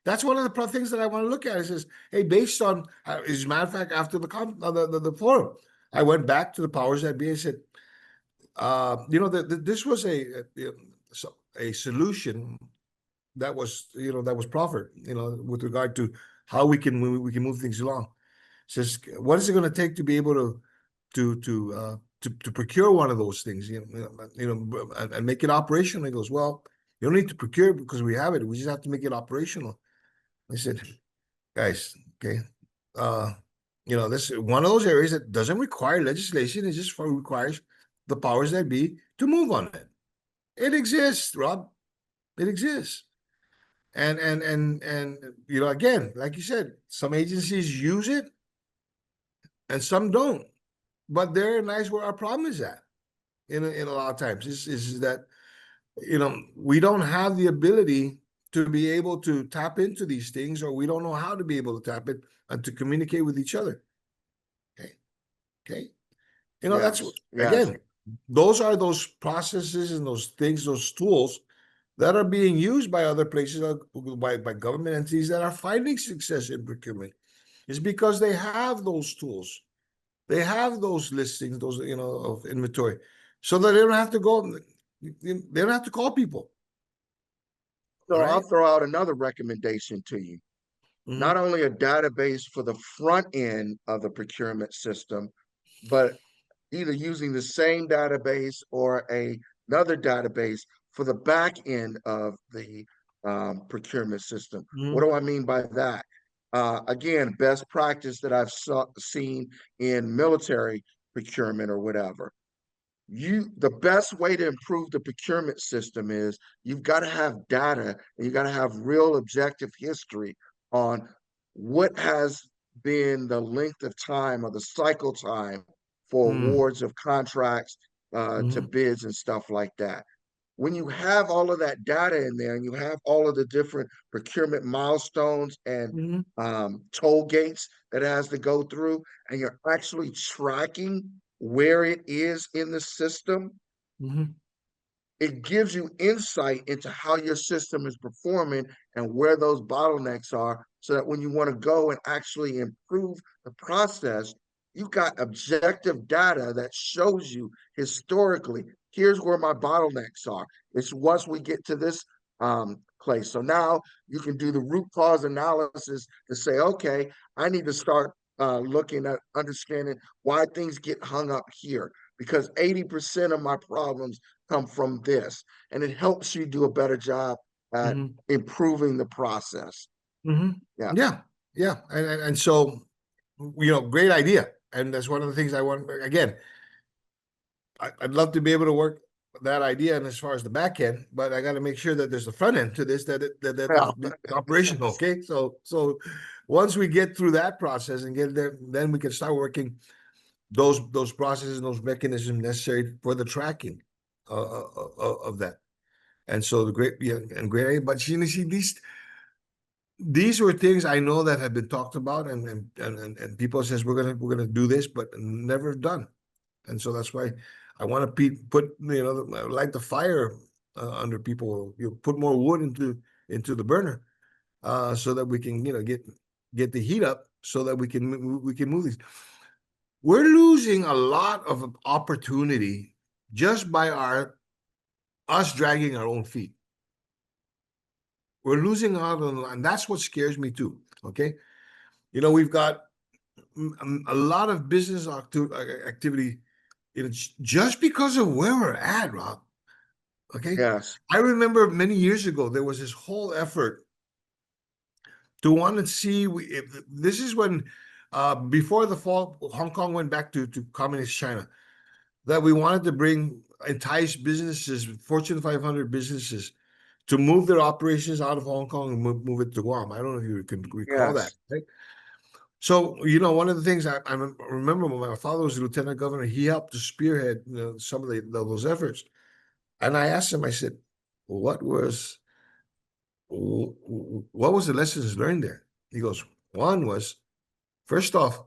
That's one of the things that I want to look at. It says, hey, based on, as a matter of fact, after the forum, I went back to the powers that be and said, this was a solution that was proffered, with regard to how we can move things along. It says, what is it going to take to be able to procure one of those things, and make it operational? He goes, well, you don't need to procure it because we have it. We just have to make it operational. I said, guys, okay, this is one of those areas that doesn't require legislation. It just requires the powers that be to move on it. It exists, Rob. It exists. And again, like you said, some agencies use it and some don't. But they're nice where our problem is at. In a lot of times, is that we don't have the ability to be able to tap into these things, or we don't know how to be able to tap it and to communicate with each other. Okay. That's
Yes, yes.
again, those are those processes and those things, those tools that are being used by other places, by government entities that are finding success in procurement. It's because they have those tools. They have those listings, those, of inventory, so that they don't have to go, they don't have to call people.
So I'll
Right?
throw out another recommendation to you.
Mm-hmm.
Not only a database for the front end of the procurement system, but either using the same database or another database for the back end of the procurement system. What
Mm-hmm.
do I mean by that? Again, best practice that I've seen in military procurement or whatever. The best way to improve the procurement system is you've got to have data and you got to have real objective history on what has been the length of time or the cycle time for awards of contracts to
Mm-hmm.
bids and stuff like that. When you have all of that data in there and you have all of the different procurement milestones and
Mm-hmm.
toll gates that it has to go through, and you're actually tracking where it is in the system,
Mm-hmm.
it gives you insight into how your system is performing and where those bottlenecks are, so that when you want to go and actually improve the process, you've got objective data that shows you historically, here's where my bottlenecks are. It's once we get to this place. So now you can do the root cause analysis to say, okay, I need to start looking at understanding why things get hung up here, because 80% of my problems come from this, and it helps you do a better job at
Mm-hmm.
improving the process.
Mm-hmm.
Yeah.
Yeah. Yeah. And so, great idea. And that's one of the things I want. Again, I'd love to be able to work that idea, and as far as the back end, but I got to make sure that there's a front end to this, that is operational. Okay, so once we get through that process and get there, then we can start working those processes and those mechanisms necessary for the tracking of that. And so but you see, these were things I know that have been talked about, and people says we're gonna do this, but never done. And so that's why I want to put light the fire under people. Put more wood into the burner, so that we can get the heat up, so that we can move these. We're losing a lot of opportunity just by us dragging our own feet. We're losing out on, and that's what scares me too. Okay, we've got a lot of business activity, just because of where we're at, Rob. Okay,
Yes.
I remember many years ago there was this whole effort to want to see. This is when, before the fall, Hong Kong went back to communist China. That we wanted to entice businesses, Fortune 500 businesses, to move their operations out of Hong Kong and move it to Guam. I don't know if you can recall that.
Yes.
Right? So, one of the things I remember when my father was lieutenant governor, he helped to spearhead, some of those efforts. And I asked him, I said, what was the lessons learned there? He goes, one was, first off,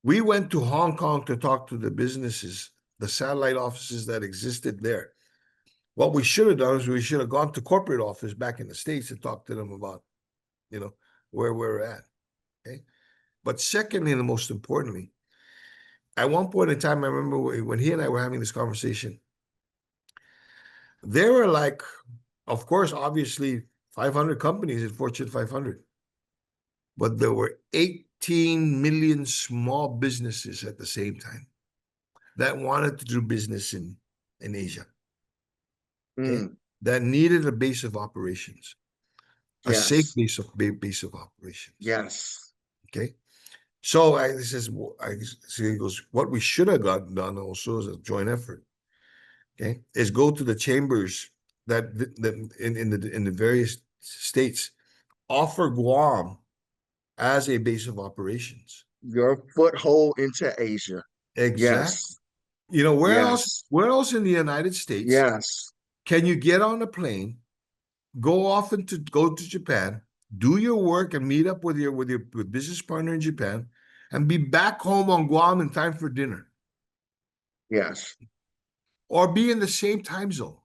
we went to Hong Kong to talk to the businesses, the satellite offices that existed there. What we should have done is we should have gone to corporate office back in the States and talked to them about, where we're at. Okay. But secondly, and most importantly, at one point in time, I remember when he and I were having this conversation, there were like, of course, obviously 500 companies in Fortune 500, but there were 18 million small businesses at the same time that wanted to do business in Asia. Okay, that needed a base of operations, a safe
Yes.
base of operations.
Yes.
Okay, so he goes, what we should have done also as a joint effort, okay, is go to the chambers that in the various states, offer Guam as a base of operations.
Your foothold into Asia.
Exactly.
Yes. Yes.
Where else in the United States
Yes.
can you get on a plane, go to Japan, do your work and meet up with your business partner in Japan, and be back home on Guam in time for dinner,
Yes.
or be in the same time zone?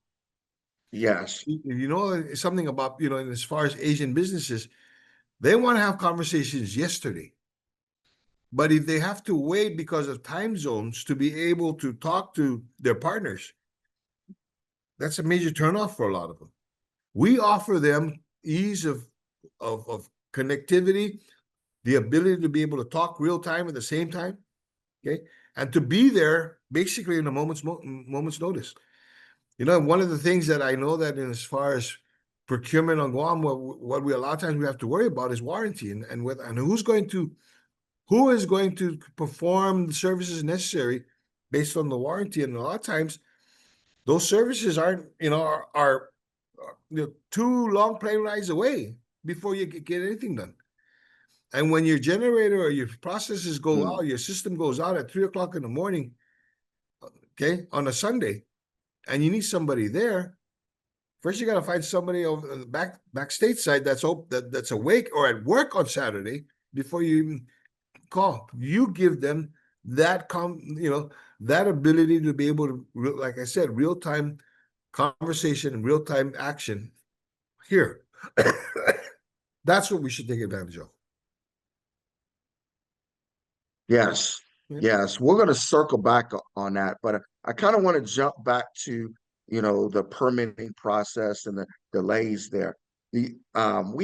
Yes.
Something about, as far as Asian businesses, they want to have conversations yesterday. But if they have to wait because of time zones to be able to talk to their partners, that's a major turnoff for a lot of them. We offer them ease of connectivity, the ability to be able to talk real time at the same time, okay, and to be there basically in a moment's notice. One of the things that I know that as far as procurement on Guam, what we a lot of times we have to worry about is warranty, and who is going to perform the services necessary based on the warranty. And a lot of times those services aren't, are 2 long plane rides away before you get anything done. And when your generator or your processes go out, your system goes out at 3 o'clock in the morning, okay, on a Sunday, and you need somebody there, first you got to find somebody over the back stateside that's awake or at work on Saturday before you even call. You give them that that ability to be able to, like I said, real time conversation and real time action here. That's what we should take advantage of.
Yes.
Yeah.
Yes. We're going to circle back on that, but I kind of want to jump back to, the permitting process and the delays there. We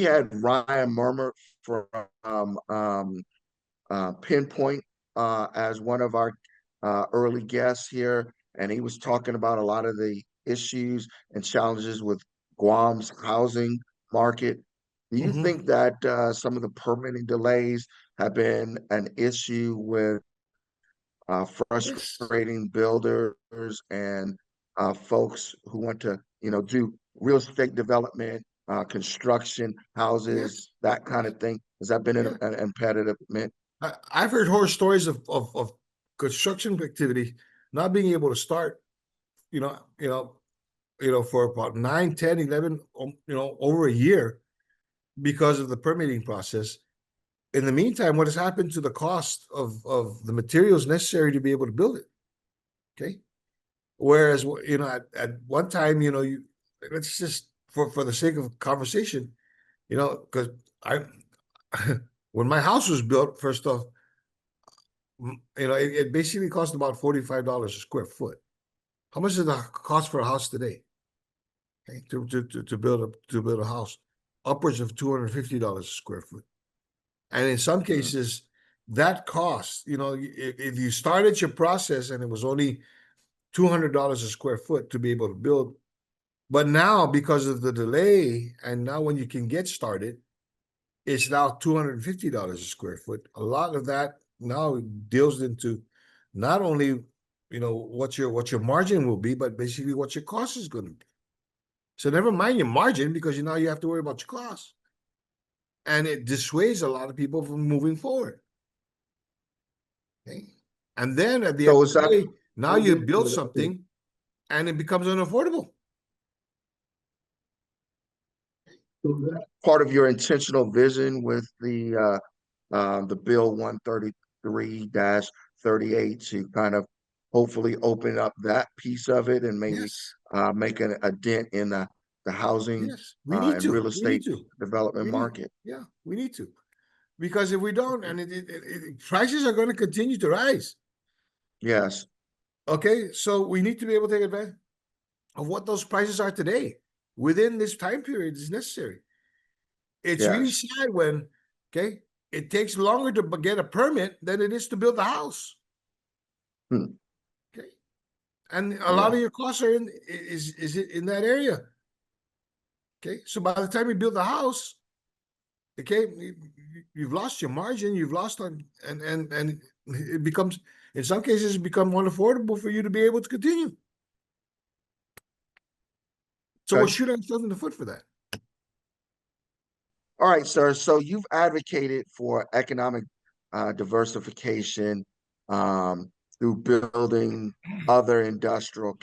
had Ryan Murmur from Pinpoint as one of our early guests here, and he was talking about a lot of the issues and challenges with Guam's housing market. Do you think that some of the permitting delays have been an issue with
Yes.
frustrating builders and folks who want to, do real estate development, construction,
Yeah.
houses, that kind of thing? Has that been
Yeah.
an impediment?
I've heard horror stories of construction activity not being able to start, for about 9, 10, 11, over a year because of the permitting process. In the meantime, what has happened to the cost of the materials necessary to be able to build it? Okay. Whereas, at one time, let's just, for the sake of conversation, because I, when my house was built, first off, it basically cost about $45 a square foot. How much does the cost for a house today? Okay, to build a house, upwards of $250 a square foot. And in some cases, that cost, if you started your process and it was only $200 a square foot to be able to build, but now because of the delay, and now when you can get started, it's now $250 a square foot. A lot of that now deals into not only what your margin will be, but basically what your cost is going to be. So never mind your margin, because now you have to worry about your cost. And it dissuades a lot of people from moving forward. Okay? And then at the end
So
of
is
the
that
day, now you build something and it becomes unaffordable.
part of your intentional vision with the bill 133-38 to kind of hopefully open up that piece of it and maybe
Yes,
make a dent in the housing
yes, we need
and
to.
real
We need
estate
to.
development
We need,
market.
yeah, we need to. Because if we don't, and prices are going to continue to rise.
Yes,
Okay, so we need to be able to take advantage of what those prices are today within this time period is necessary. It's really
yes.
sad when, okay, it takes longer to get a permit than it is to build a house.
Hmm.
Okay, and a lot
Yeah.
of your costs are is in that area. Okay, so by the time you build the house, okay, you've lost your margin, you've lost on, and it becomes, in some cases, it become unaffordable for you to be able to continue. So we're
Okay.
shooting ourselves in the foot for that.
All right, sir. So you've advocated for economic diversification through building other industrial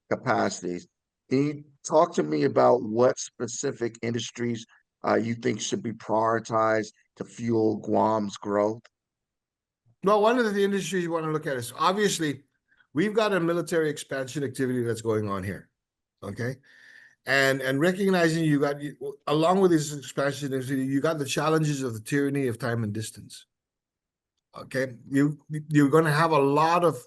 capacities. Can you talk to me about what specific industries you think should be prioritized to fuel Guam's growth?
Well, one of the industries you want to look at is obviously we've got a military expansion activity that's going on here. Okay. And recognizing you got, along with this expansion, you got the challenges of the tyranny of time and distance. Okay, you're going to have a lot of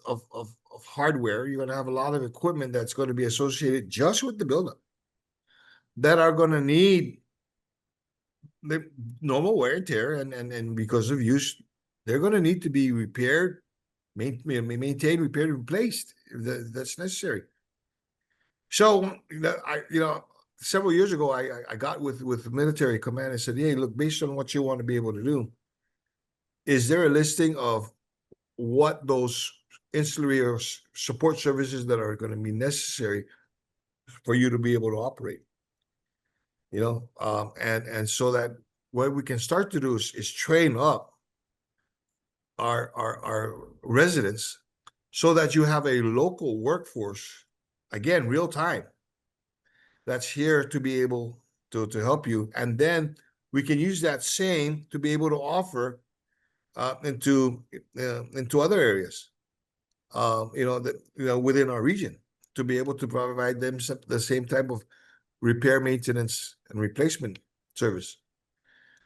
hardware. You're going to have a lot of equipment that's going to be associated just with the buildup that are going to need the normal wear and tear, and because of use, they're going to need to be repaired, maintained, repaired, and replaced if that's necessary. So several years ago, I got with the military command and said, "Hey, look, based on what you want to be able to do, is there a listing of what those ancillary or support services that are going to be necessary for you to be able to operate?" And so that what we can start to do is train up our residents so that you have a local workforce, again, real time, that's here to be able to help you. And then we can use that same to be able to offer into other areas, within our region, to be able to provide them the same type of repair, maintenance, and replacement service.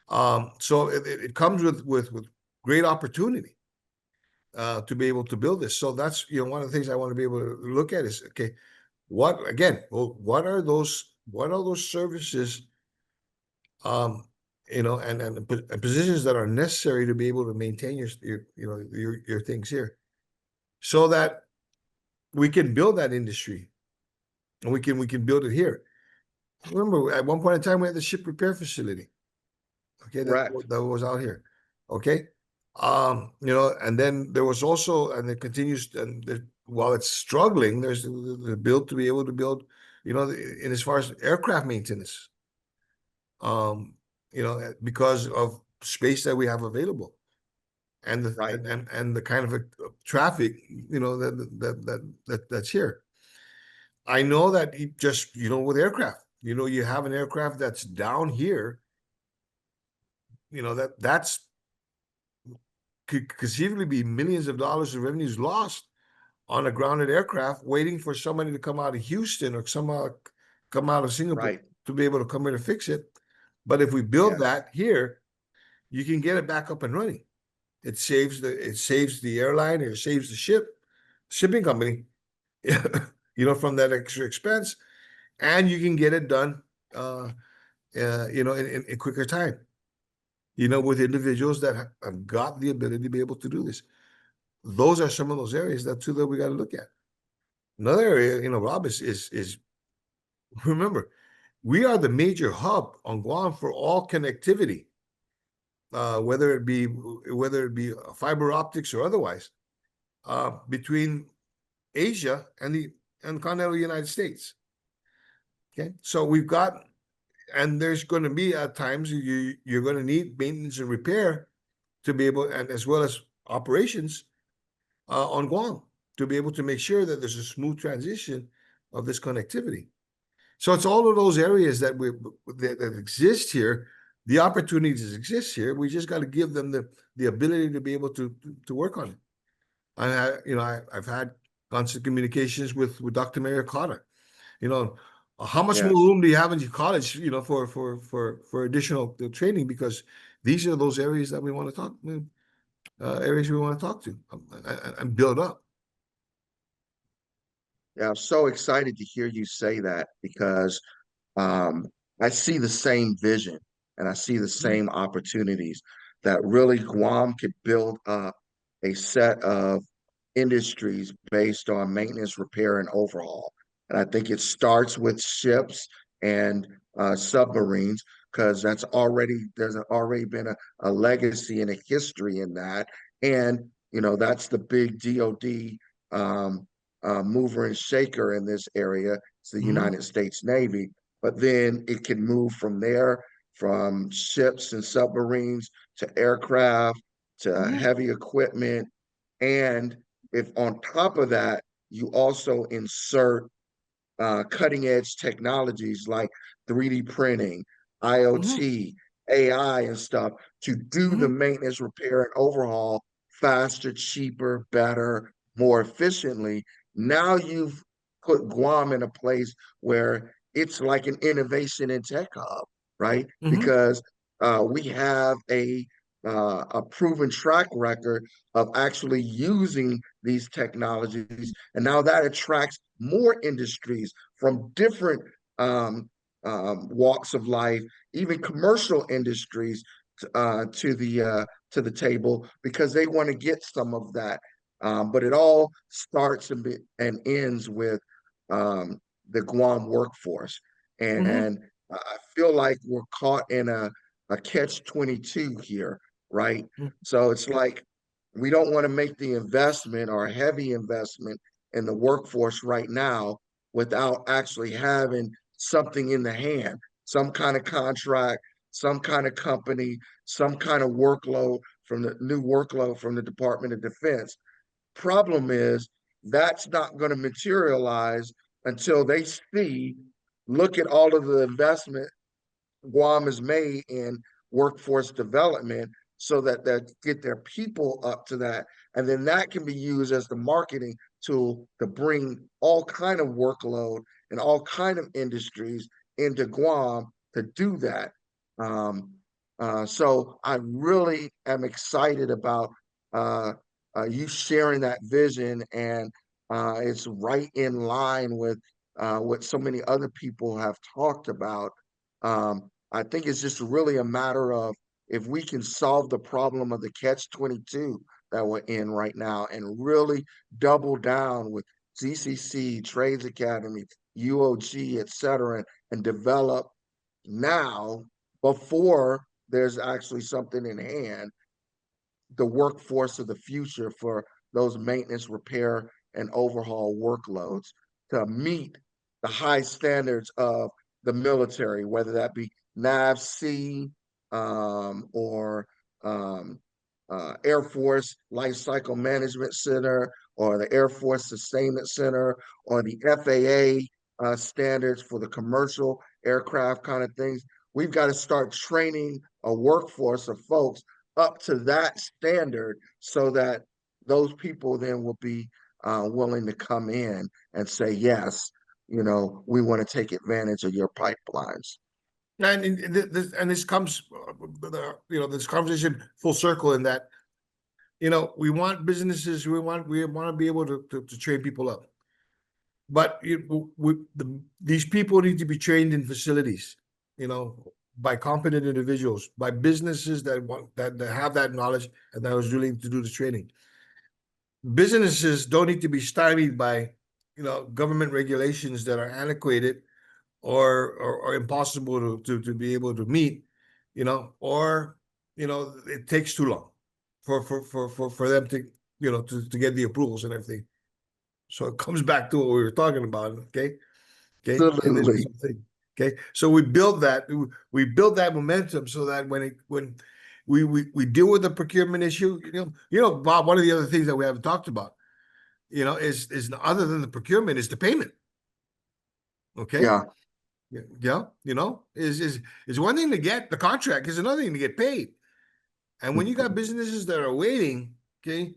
So it comes with great opportunity to be able to build this. So that's one of the things I want to be able to look at is, okay, what are those services, and positions that are necessary to be able to maintain your things here, so that we can build that industry, and we can build it here. Remember, at one point in time, we had the ship repair facility. Okay,
Correct.
that was out here. Okay, and then there was also, and it continues, and while it's struggling, there's the build to be able to build, in as far as aircraft maintenance, because of space that we have available, and the
Right.
and the kind of traffic, that's here. I know that just with aircraft, you have an aircraft that's down here, that's could conceivably be millions of dollars of revenues lost on a grounded aircraft waiting for somebody to come out of Houston or somehow come out of Singapore
Right.
to be able to come in and fix it. But if we build
Yes.
that here, you can get it back up and running. It saves the airline, or it saves the shipping company, from that extra expense, and you can get it done, in quicker time. With individuals that have got the ability to be able to do this. Those are some of those areas that we got to look at. Another area, Rob, is remember, we are the major hub on Guam for all connectivity, whether it be fiber optics or otherwise, between Asia and the continental United States. Okay, so we've got, and there's going to be at times you're going to need maintenance and repair to be able, and as well as operations, on Guam to be able to make sure that there's a smooth transition of this connectivity. So it's all of those areas that that exist here. The opportunities exist here. We just got to give them the ability to be able to work on it. And I've had constant communications with Dr. Mayor Carter. How much more
Yes.
room do you have in your college, for additional training? Because these are those areas that we want to talk, areas we want to talk to and build up.
Yeah, I'm so excited to hear you say that because um, I see the same vision and I see the
Mhm,
same opportunities that really Guam could build up a set of industries based on maintenance, repair, and overhaul. And I think it starts with ships and submarines because there's already been a legacy and a history in that. And, that's the big DOD um, mover and shaker in this area. It's the
mhm,
United States Navy. But then it can move from there, from ships and submarines to aircraft to
mhm,
heavy equipment. And if on top of that, you also insert cutting edge technologies like 3D printing,
mhm,
IoT, AI, and stuff to do the
mhm,
maintenance, repair, and overhaul faster, cheaper, better, more efficiently. Now you've put Guam in a place where it's like an innovation and tech hub, right?
mhm,
Because we have a proven track record of actually using these technologies, and now that attracts more industries from different walks of life, even commercial industries, to the table because they want to get some of that. But it all starts and ends with the Guam workforce,
mhm,
and I feel like we're caught in a catch-22 here, right?
mhm,
So it's like we don't want to make the investment or a heavy investment in the workforce right now without actually having something in the hand, some kind of contract, some kind of company, some kind of workload from the Department of Defense. Problem is that's not going to materialize until they look at all of the investment Guam has made in workforce development so that they get their people up to that. And then that can be used as the marketing tool to bring all kind of workload and all kind of industries into Guam to do that. Um, so I really am excited about uh, you sharing that vision, and it's right in line with what so many other people have talked about. I think it's just really a matter of if we can solve the problem of the catch-22 that we're in right now and really double down with GCC, Trades Academy, UOG, et cetera, and develop now before there's actually something in hand, the workforce of the future for those maintenance, repair, and overhaul workloads to meet the high standards of the military, whether that be NAVC or um, Air Force Life Cycle Management Center or the Air Force Sustainment Center or the FAA standards for the commercial aircraft kind of things. We've got to start training a workforce of folks up to that standard so that those people then will be willing to come in and say, yes, we want to take advantage of your pipelines.
and this comes, this conversation full circle in that, we want businesses, we want to be able to train people up. But these people need to be trained in facilities, by competent individuals, by businesses that have that knowledge and that was willing to do the training. Businesses don't need to be stymied by, government regulations that are antiquated or impossible to be able to meet, or it takes too long for them to, to get the approvals and everything. So it comes back to what we were talking about. Okay, and this is
Absolutely.
something. Okay, so we built that momentum so that when we deal with the procurement issue, Bob, one of the other things that we haven't talked about, is other than the procurement is the payment. Okay.
Yeah.
Yeah. Is one thing to get the contract, is another thing to get paid. And when you got businesses that are waiting, okay,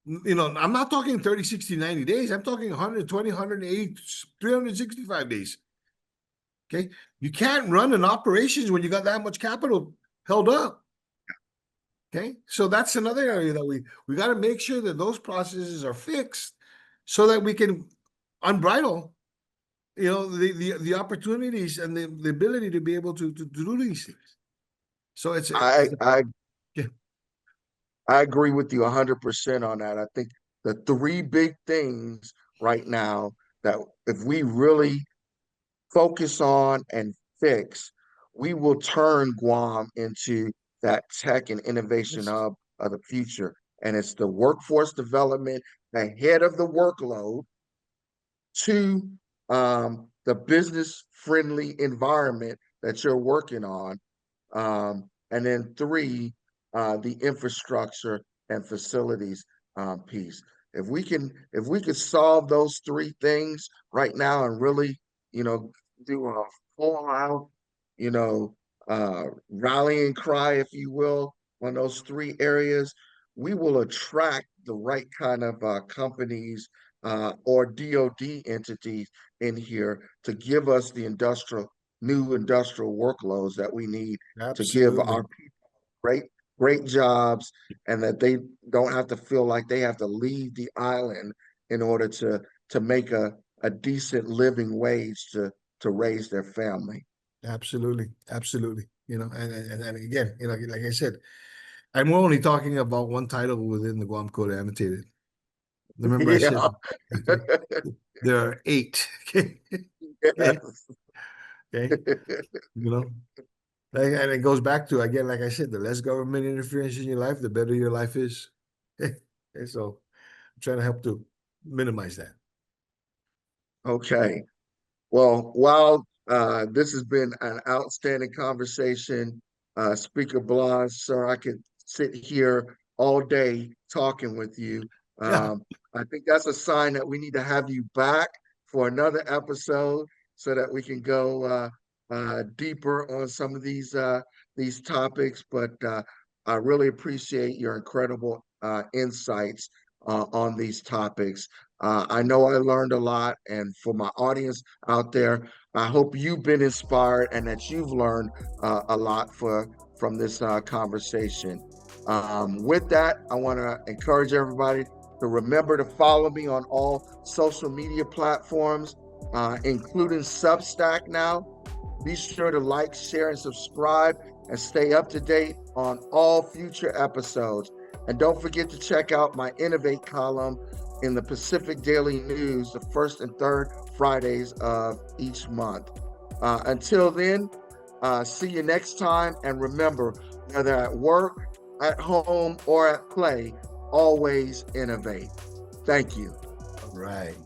I'm not talking 30, 60, 90 days. I'm talking 120, 180, 365 days. Okay. You can't run an operations when you got that much capital held up. Okay. So that's another area that we got to make sure that those processes are fixed so that we can unbridle, the opportunities and the ability to be able to do these things. So yeah.
I agree with you 100% on that. I think the three big things right now that if we really focus on and fix, we will turn Guam into that tech and innovation
Yes,
hub of the future. And it's the workforce development ahead of the workload, to the business friendly environment that you're working on. And then three, the infrastructure and facilities piece. If we could solve those three things right now and really, do a full out, you know, rallying cry, if you will, on those three areas, we will attract the right kind of companies or DoD entities in here to give us the new industrial workloads that we need to give
absolutely.
our people great jobs, and that they don't have to feel like they have to leave the island in order to make a decent living wage to raise their family.
Absolutely. Absolutely. And again, like I said, I'm only talking about one title within the Guam Code Annotated. Remember I said,
Yeah.
okay, there are 8. Okay. Okay.
Yes.
Okay. You know, and it goes back to, again, like I said, the less government interference in your life, the better your life is. Okay. So I'm trying to help to minimize that.
Okay. Well, while this has been an outstanding conversation, Speaker Blas, sir, I could sit here all day talking with you.
Yeah.
I think that's a sign that we need to have you back for another episode so that we can go deeper on some of these topics. But I really appreciate your incredible insights on these topics. I know I learned a lot, and for my audience out there, I hope you've been inspired and that you've learned a lot from this conversation. With that, I want to encourage everybody to remember to follow me on all social media platforms, including Substack now. Be sure to like, share, and subscribe and stay up to date on all future episodes. And don't forget to check out my Innovate column in the Pacific Daily News the first and third Fridays of each month. Until then, see you next time. And remember, whether at work, at home, or at play, always innovate. Thank you.
All right.